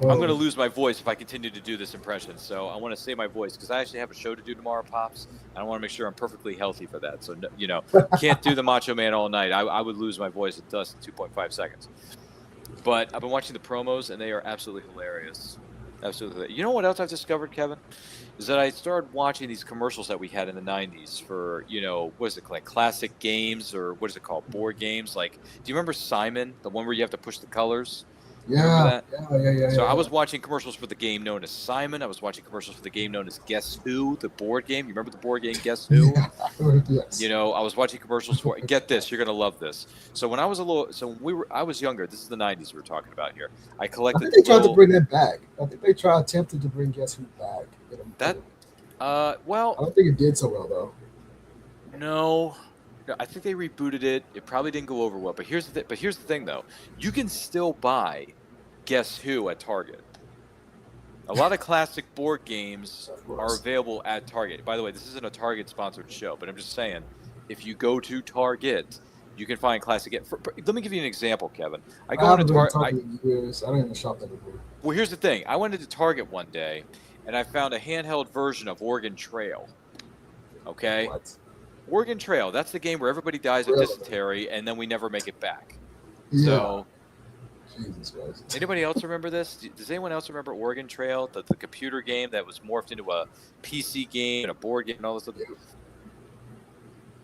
I'm going to lose my voice if I continue to do this impression, so I want to save my voice because I actually have a show to do tomorrow, Pops, and I want to make sure I'm perfectly healthy for that. So, you know, can't do the Macho Man all night. I would lose my voice at dust in 2.5 seconds. But I've been watching the promos, and they are absolutely hilarious. Absolutely. You know what else I've discovered, Kevin? Is that I started watching these commercials that we had in the 90s for, you know, what is it, like classic games or what is it called, board games? Like, do you remember Simon, the one where you have to push the colors? Yeah. So I was watching commercials for the game known as Simon. I was watching commercials for the game known as Guess Who, the board game. You remember the board game Guess Who? Yes. You know, I was watching commercials for. Get this, you're gonna love this. So when I was I was younger. This is the '90s we were talking about here. I collected. I think they tried to bring that back. I think they attempted to bring Guess Who back. Well, I don't think it did so well though. No, I think they rebooted it. It probably didn't go over well. But here's the thing, though. You can still buy Guess Who at Target. A lot of classic board games are available at Target. By the way, this isn't a Target-sponsored show, but I'm just saying, if you go to Target, you can find classic. Let me give you an example, Kevin. I go into Target. I don't even shop that before. Well, here's the thing. I went into Target one day, and I found a handheld version of Oregon Trail. Okay? What? Oregon Trail. That's the game where everybody dies of dysentery, and then we never make it back. Yeah. So, Jesus Christ. Anybody else remember this? Does anyone else remember Oregon Trail, the computer game that was morphed into a PC game and a board game and all this stuff?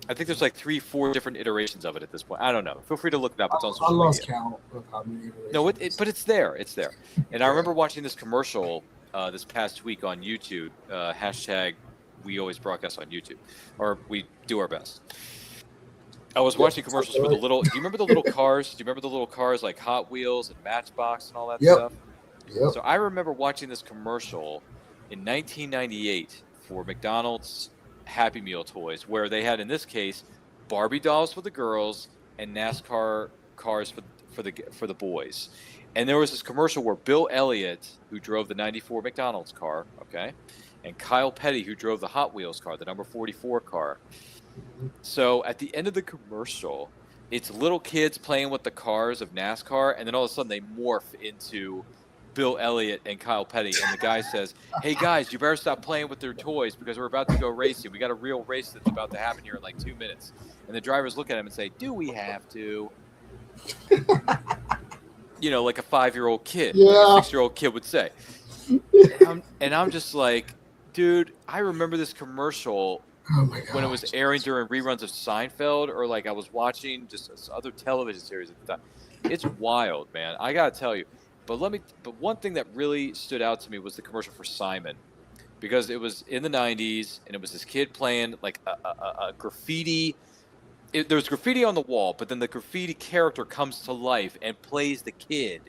I think there's like 3-4 different iterations of it at this point. I don't know. Feel free to look it up. It's on social media. I lost count of how many iterations. No, but it's there. It's there. And I remember watching this commercial this past week on YouTube. Hashtag we always broadcast on YouTube, or we do our best. I was watching commercials for the little. Do you remember the little cars? Do you remember the little cars like Hot Wheels and Matchbox and all that stuff? Yep. So I remember watching this commercial in 1998 for McDonald's Happy Meal toys, where they had, in this case, Barbie dolls for the girls and NASCAR cars for the boys. And there was this commercial where Bill Elliott, who drove the '94 McDonald's car, okay, and Kyle Petty, who drove the Hot Wheels car, the number 44 car. So at the end of the commercial, it's little kids playing with the cars of NASCAR, and then all of a sudden they morph into Bill Elliott and Kyle Petty, and the guy says, "Hey guys, you better stop playing with their toys because we're about to go racing. We got a real race that's about to happen here in like 2 minutes." And the drivers look at him and say, "Do we have to?" You know, like a 5-year-old kid, like a 6-year-old kid would say. And I'm just like, dude, I remember this commercial. Oh my God. When it was airing during reruns of Seinfeld, or like I was watching just other television series at the time. It's wild, man. I gotta tell you. But one thing that really stood out to me was the commercial for Simon, because it was in the '90s and it was this kid playing like a graffiti. There's graffiti on the wall, but then the graffiti character comes to life and plays the kid.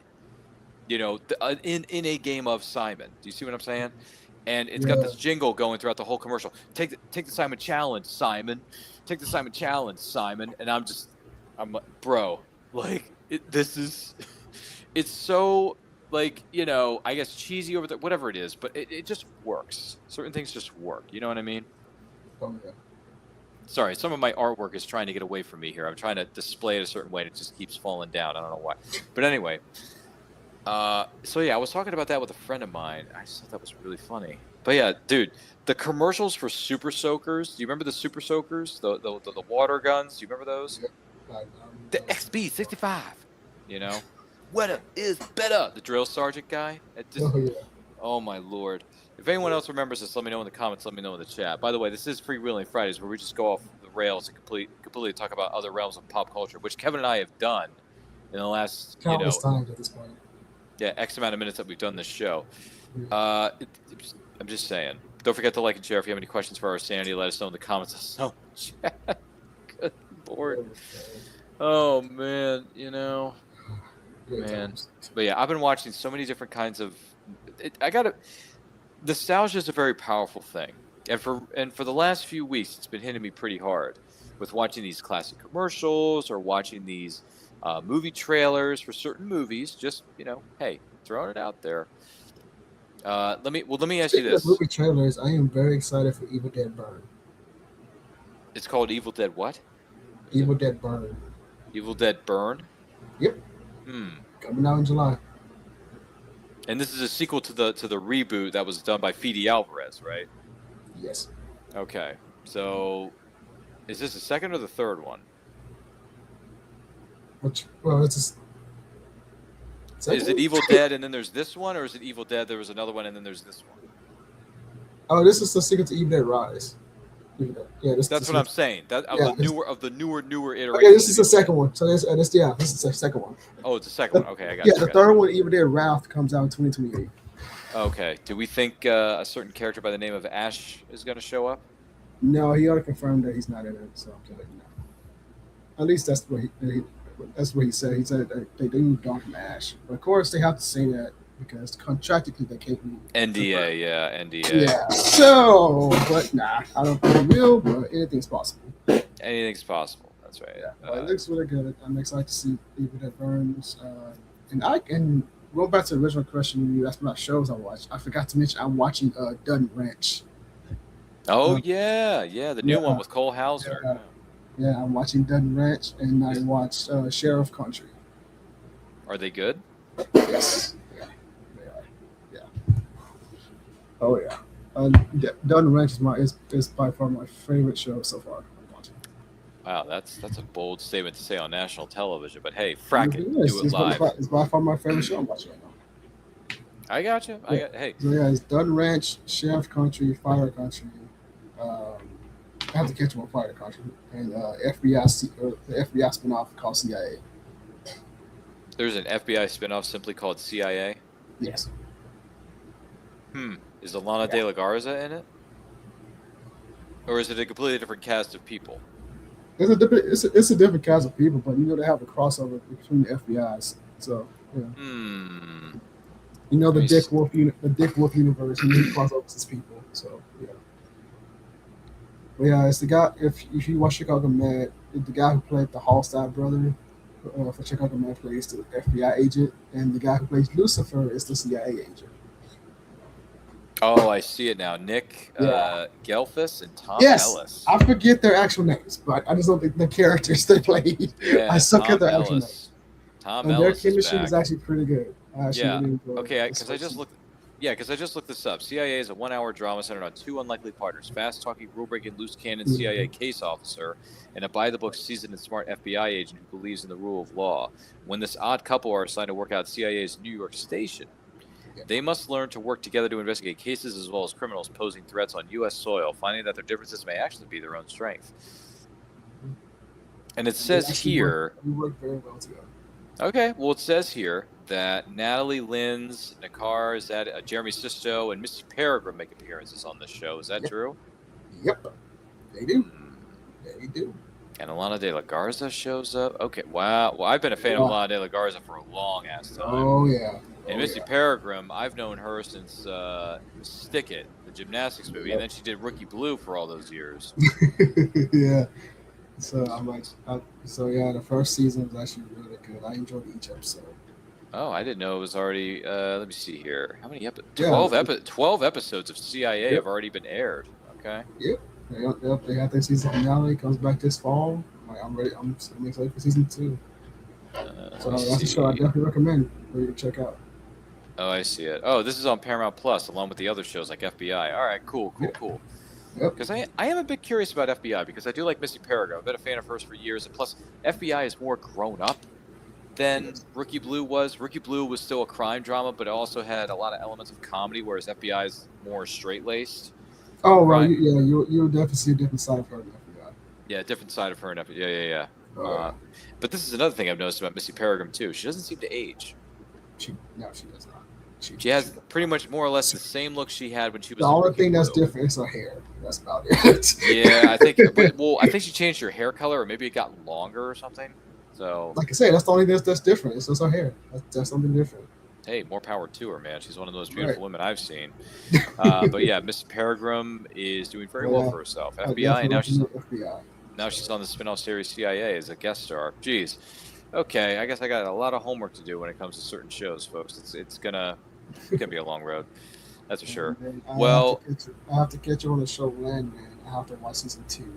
You know, in a game of Simon. Do you see what I'm saying? And it's got this jingle going throughout the whole commercial. Take the Simon challenge, Simon. Take the Simon challenge, Simon. And I'm like, bro, like it's so like, you know, I guess cheesy over there, whatever it is, but it just works. Certain things just work. You know what I mean? Oh yeah. Sorry, some of my artwork is trying to get away from me here. I'm trying to display it a certain way, and it just keeps falling down. I don't know why. But anyway. So yeah, I was talking about that with a friend of mine. I just thought that was really funny. But yeah, dude, the commercials for Super Soakers. Do you remember the Super Soakers? The water guns. Do you remember those? Yeah. The XB65. You know, wetter is better. The drill sergeant guy. Oh my lord. If anyone else remembers this, let me know in the comments. Let me know in the chat. By the way, this is Freewheeling Fridays, where we just go off the rails and completely talk about other realms of pop culture, which Kevin and I have done in the last countless times at this point. Yeah, X amount of minutes that we've done this show. I'm just saying. Don't forget to like and share. If you have any questions for our sanity, let us know in the comments. Let us know in the chat. Good Lord. Oh man, you know, Good man. times. But yeah, I've been watching so many different kinds of. I gotta. Nostalgia is a very powerful thing, and for the last few weeks, it's been hitting me pretty hard with watching these classic commercials or watching these movie trailers for certain movies. Just hey, throwing it out there. Let me ask you Speaking of this. movie trailers, I am very excited for Evil Dead Burn. It's called Evil Dead what? Evil Dead Burn. Evil Dead Burn. Yep, Hmm. coming out in July. And this is a sequel to the reboot that was done by Fede Alvarez, right? Yes. Okay. So, is this the second or the third one? It's just. Is it Evil Dead and then there's this one, or is it Evil Dead? There was another one and then there's this one. Oh, this is the sequel to Evil Dead Rise. Yeah, That's what I'm saying. That of the newer iteration. Okay, this is the second one. So this is the second one. Oh, it's the second one. Okay, I got Yeah, you. the third one, Evil Dead Wrath, comes out in 2028. Okay. Do we think a certain character by the name of Ash is going to show up? No, he already confirmed that he's not in it. So I'm telling you now. At least that's what he said. He said that they do Dark Ash. But of course, they have to say that because contractually they can't be. NDA, yeah, NDA. Yeah. So, but nah, I don't think it will. But anything's possible. Anything's possible. That's right. Yeah, well, it looks really good. I'm excited to see Evil Dead Burns. And going back to the original question you asked about shows I watch. I forgot to mention I'm watching Dutton Ranch. Oh yeah, the new one with Cole Hauser. Yeah, I'm watching Dutton Ranch, and I watched Sheriff Country. Are they good? Yes, yeah, they are. Yeah. Oh yeah. Dutton Ranch is by far my favorite show so far. Wow, that's a bold statement to say on national television, but hey, frack it, do it live. It's by far my favorite show I'm watching right now. I got you. Hey. So yeah, it's Dutton Ranch, Sheriff Country, Fire Country. I have to catch him on Fire Country and the FBI spinoff called CIA. There's an FBI spinoff simply called CIA. Yes. Is Alana De La Garza in it, or is it a completely different cast of people? It's a different cast of people, but they have a crossover between the FBI's. So yeah. The Dick Wolf universe, and he crossovers his people. So yeah. But yeah, it's the guy. If you watch Chicago Med, the guy who played the Hallstatt brother for Chicago Med plays the FBI agent, and the guy who plays Lucifer is the CIA agent. Oh, I see it now. Nick Gelfus and Tom Ellis. I forget their actual names, but I just know the characters they played. Yeah, I suck at their actual names. Tom and Ellis. Their chemistry is actually pretty good. Really okay, because I just looked. Yeah, because I just looked this up. CIA is a 1-hour drama centered on two unlikely partners: fast-talking, rule-breaking, loose-cannon CIA case officer and a by-the-book, seasoned and smart FBI agent who believes in the rule of law. When this odd couple are assigned to work out CIA's New York station, they must learn to work together to investigate cases as well as criminals posing threats on U.S. soil, finding that their differences may actually be their own strength. And it says here... We work very well together. Okay, well, it says here that Natalie Linz, Nakar, Jeremy Sisto, and Mr. Peregrine make appearances on this show. Is that true? Yep, they do. They do. And Alana De La Garza shows up. Okay, wow. Well, I've been a fan of Alana De La Garza for a long ass time. Oh yeah. And Missy Peregrine, I've known her since Stick It, the gymnastics movie, and then she did Rookie Blue for all those years. Yeah. So the first season was actually really good. I enjoyed each episode. Oh, I didn't know it was already. Let me see here. How many episodes? 12 episodes of CIA have already been aired. Okay. Yep. They got their season finale. Comes back this fall. I'm ready. I'm excited for season 2. So that's a show I definitely recommend for you to check out. Oh, I see it. Oh, this is on Paramount Plus along with the other shows like FBI. All right, cool. Because I am a bit curious about FBI because I do like Missy Peregrine. I've been a fan of hers for years, and plus FBI is more grown up than Rookie Blue was. Rookie Blue was still a crime drama, but it also had a lot of elements of comedy, whereas FBI is more straight-laced. Oh, right. Yeah, you'll definitely see a different side of her in FBI. Yeah, different side of her in FBI. Yeah. Oh, but this is another thing I've noticed about Missy Peregrine, too. She doesn't seem to age. She does not. She has pretty much more or less the same look she had when she was. The only thing that's different is her hair. That's about it. Yeah, I think. I think she changed her hair color, or maybe it got longer or something. So, like I say, that's the only thing that's different. It's just her hair. That's something different. hey, more power to her, man. She's one of the most beautiful Right. women I've seen. But yeah, Miss Peregrine is doing very well for herself. I FBI, and definitely recommend FBI. now she's on the spin-off series CIA as a guest star. Jeez. Okay, I guess I got a lot of homework to do when it comes to certain shows, folks. It's gonna be a long road. That's for sure. Well, I have to catch you on the show Landman. I have to watch season 2.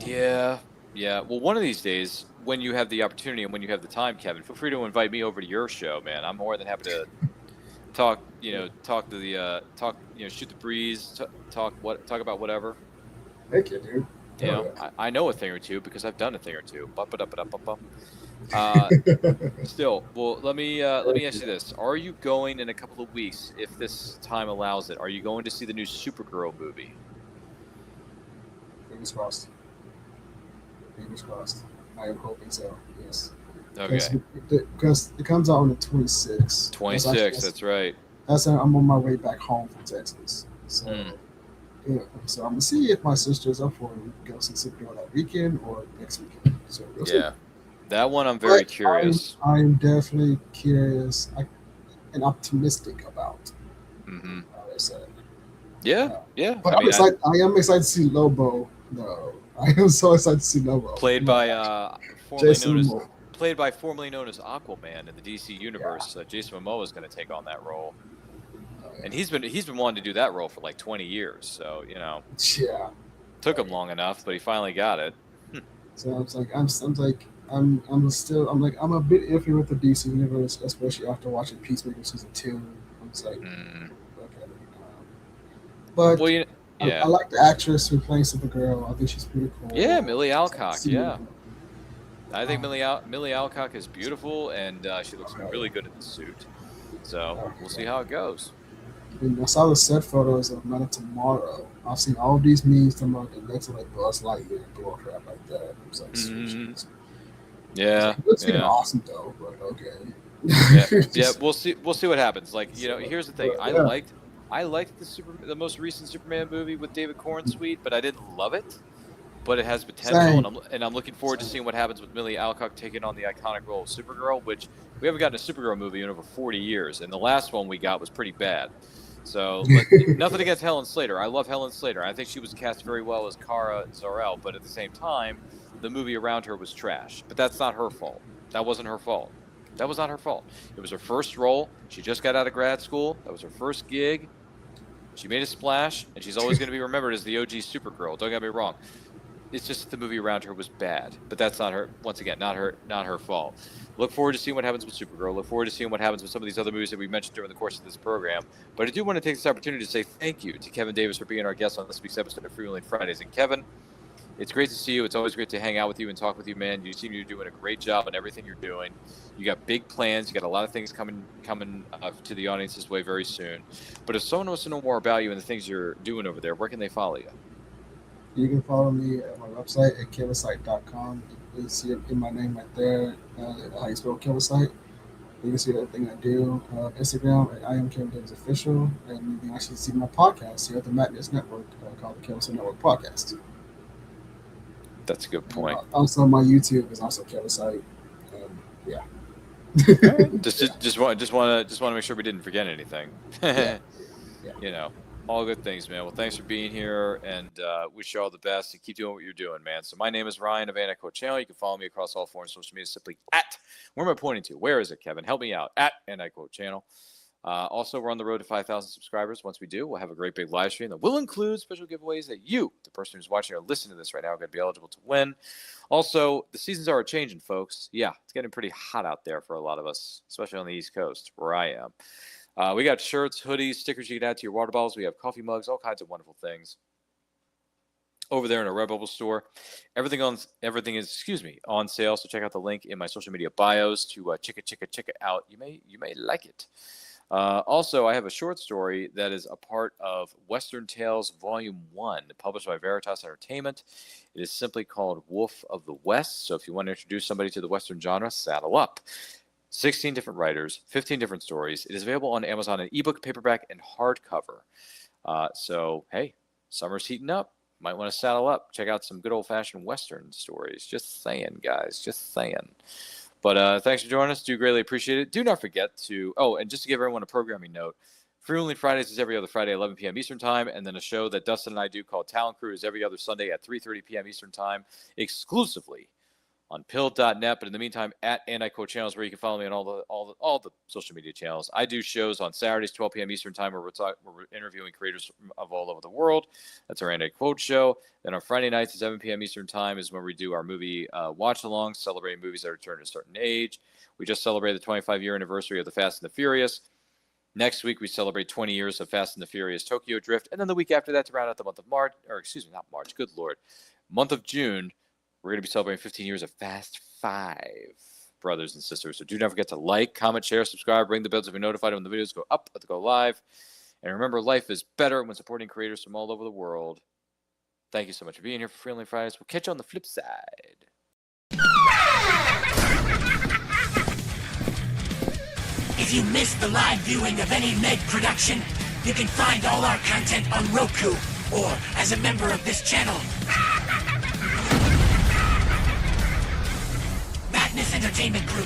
yeah. Well, one of these days, when you have the opportunity and when you have the time, Kevin, feel free to invite me over to your show, man. I'm more than happy to talk. Talk to the shoot the breeze, talk about whatever. Thank you, dude. You know, I know a thing or two because I've done a thing or two. Still, well, let me ask you this: are you going in a couple of weeks, if this time allows it? Are you going to see the new Supergirl movie? Fingers crossed. Fingers crossed. I am hoping so. Yes. Okay. Because it comes out on the 26th. 26. That's right. I'm on my way back home from Texas. So, yeah. So I'm gonna see if my sister's up for it. We can go see Supergirl that weekend or next weekend. So we'll see. That one I'm very curious. I'm definitely curious and optimistic about. Mm-hmm. I said. Yeah. But I am excited to see Lobo. No, I am so excited to see Lobo. Played by formerly known as Aquaman in the DC universe. Jason Momoa is going to take on that role, and he's been wanting to do that role for like 20 years. So took him long enough, but he finally got it. So I was like, I'm a bit iffy with the DC universe, especially after watching Peacemaker season 2. I'm just like, okay. But I like the actress who plays Supergirl. I think she's pretty cool. Yeah, Millie Alcock. Yeah, I think Millie Alcock is beautiful, and she looks really good in the suit. So we'll see how it goes. I saw the set photos of Men of Tomorrow. I've seen all these memes talking about the next like Buzz Lightyear and bull crap like that. I was like, yeah, it's awesome though. But okay. Yeah. We'll see what happens. Like, here's the thing. I liked the most recent Superman movie with David Corn Sweet, but I didn't love it. But it has potential, and I'm looking forward to seeing what happens with Millie Alcock taking on the iconic role of Supergirl, which we haven't gotten a Supergirl movie in over 40 years, and the last one we got was pretty bad. So nothing against Helen Slater. I love Helen Slater. I think she was cast very well as Kara Zor-El, but at the same time, the movie around her was trash. But that's not her fault. That wasn't her fault. That was not her fault. It was her first role. She just got out of grad school. That was her first gig. She made a splash, and she's always going to be remembered as the OG Supergirl. Don't get me wrong. It's just that the movie around her was bad, but that's not her. Once again, not her fault. Look forward to seeing what happens with Supergirl. Look forward to seeing what happens with some of these other movies that we mentioned during the course of this program. But I do want to take this opportunity to say thank you to Kevin Davis for being our guest on this week's episode of Freewheeling Fridays. And Kevin, it's great to see you. It's always great to hang out with you and talk with you, man. You seem you're doing a great job on everything you're doing. You got big plans. You got a lot of things coming to the audience's way very soon. But if someone wants to know more about you and the things you're doing over there, where can they follow you? You can follow me at my website at killersight.com. You can see it in my name right there, how you spell Killersight. You can see everything I do. Instagram at I am Kevin Davis Official. And you can actually see my podcast here at the Madness Network called the Killersight Network Podcast. That's a good point. Also, my YouTube is also Killersight. Yeah. Just want to make sure we didn't forget anything. Yeah. All good things, man. Well, thanks for being here, and wish you all the best, and keep doing what you're doing, man. So my name is Ryan of Anaco Channel. You can follow me across all forms of social media simply at, where am I pointing to? Where is it, Kevin? Help me out. At Anaco Channel. Also, we're on the road to 5,000 subscribers. Once we do, we'll have a great big live stream that will include special giveaways that you, the person who's watching or listening to this right now, are going to be eligible to win. Also, the seasons are changing, folks. Yeah, it's getting pretty hot out there for a lot of us, especially on the East Coast, where I am. We got shirts, hoodies, stickers you can add to your water bottles. We have coffee mugs, all kinds of wonderful things. Over there in our Redbubble store, everything is on sale. So check out the link in my social media bios to check it out. You may like it. Also, I have a short story that is a part of Western Tales Volume 1, published by Veritas Entertainment. It is simply called Wolf of the West. So if you want to introduce somebody to the Western genre, saddle up. 16 different writers, 15 different stories. It is available on Amazon in ebook, paperback, and hardcover. So, hey, summer's heating up. might want to saddle up, check out some good old-fashioned Western stories. Just saying, guys, just saying. But thanks for joining us. Do greatly appreciate it. Do not forget to, and just to give everyone a programming note, Freewheeling Fridays is every other Friday at 11 p.m. Eastern Time, and then a show that Dustin and I do called Talent Crew is every other Sunday at 3:30 p.m. Eastern Time, exclusively on Pill.net. But in the meantime, at Anti-Quote Channels, where you can follow me on all the social media channels. I do shows on Saturdays, 12 p.m. Eastern Time, where we're interviewing creators of all over the world. That's our Anti-Quote show. Then on Friday nights at 7 p.m. Eastern Time is when we do our movie watch-alongs, celebrating movies that are turned a certain age. We just celebrated the 25-year anniversary of The Fast and the Furious. Next week, we celebrate 20 years of Fast and the Furious Tokyo Drift. And then the week after that, to round out the month of March, not March, good Lord, month of June, we're going to be celebrating 15 years of Fast 5, brothers and sisters. So do not forget to like, comment, share, subscribe, ring the bell to be notified when the videos go up or to go live. And remember, life is better when supporting creators from all over the world. Thank you so much for being here for Freewheeling Fridays. We'll catch you on the flip side. If you missed the live viewing of any Meg production, you can find all our content on Roku or as a member of this channel. Madness Entertainment Group.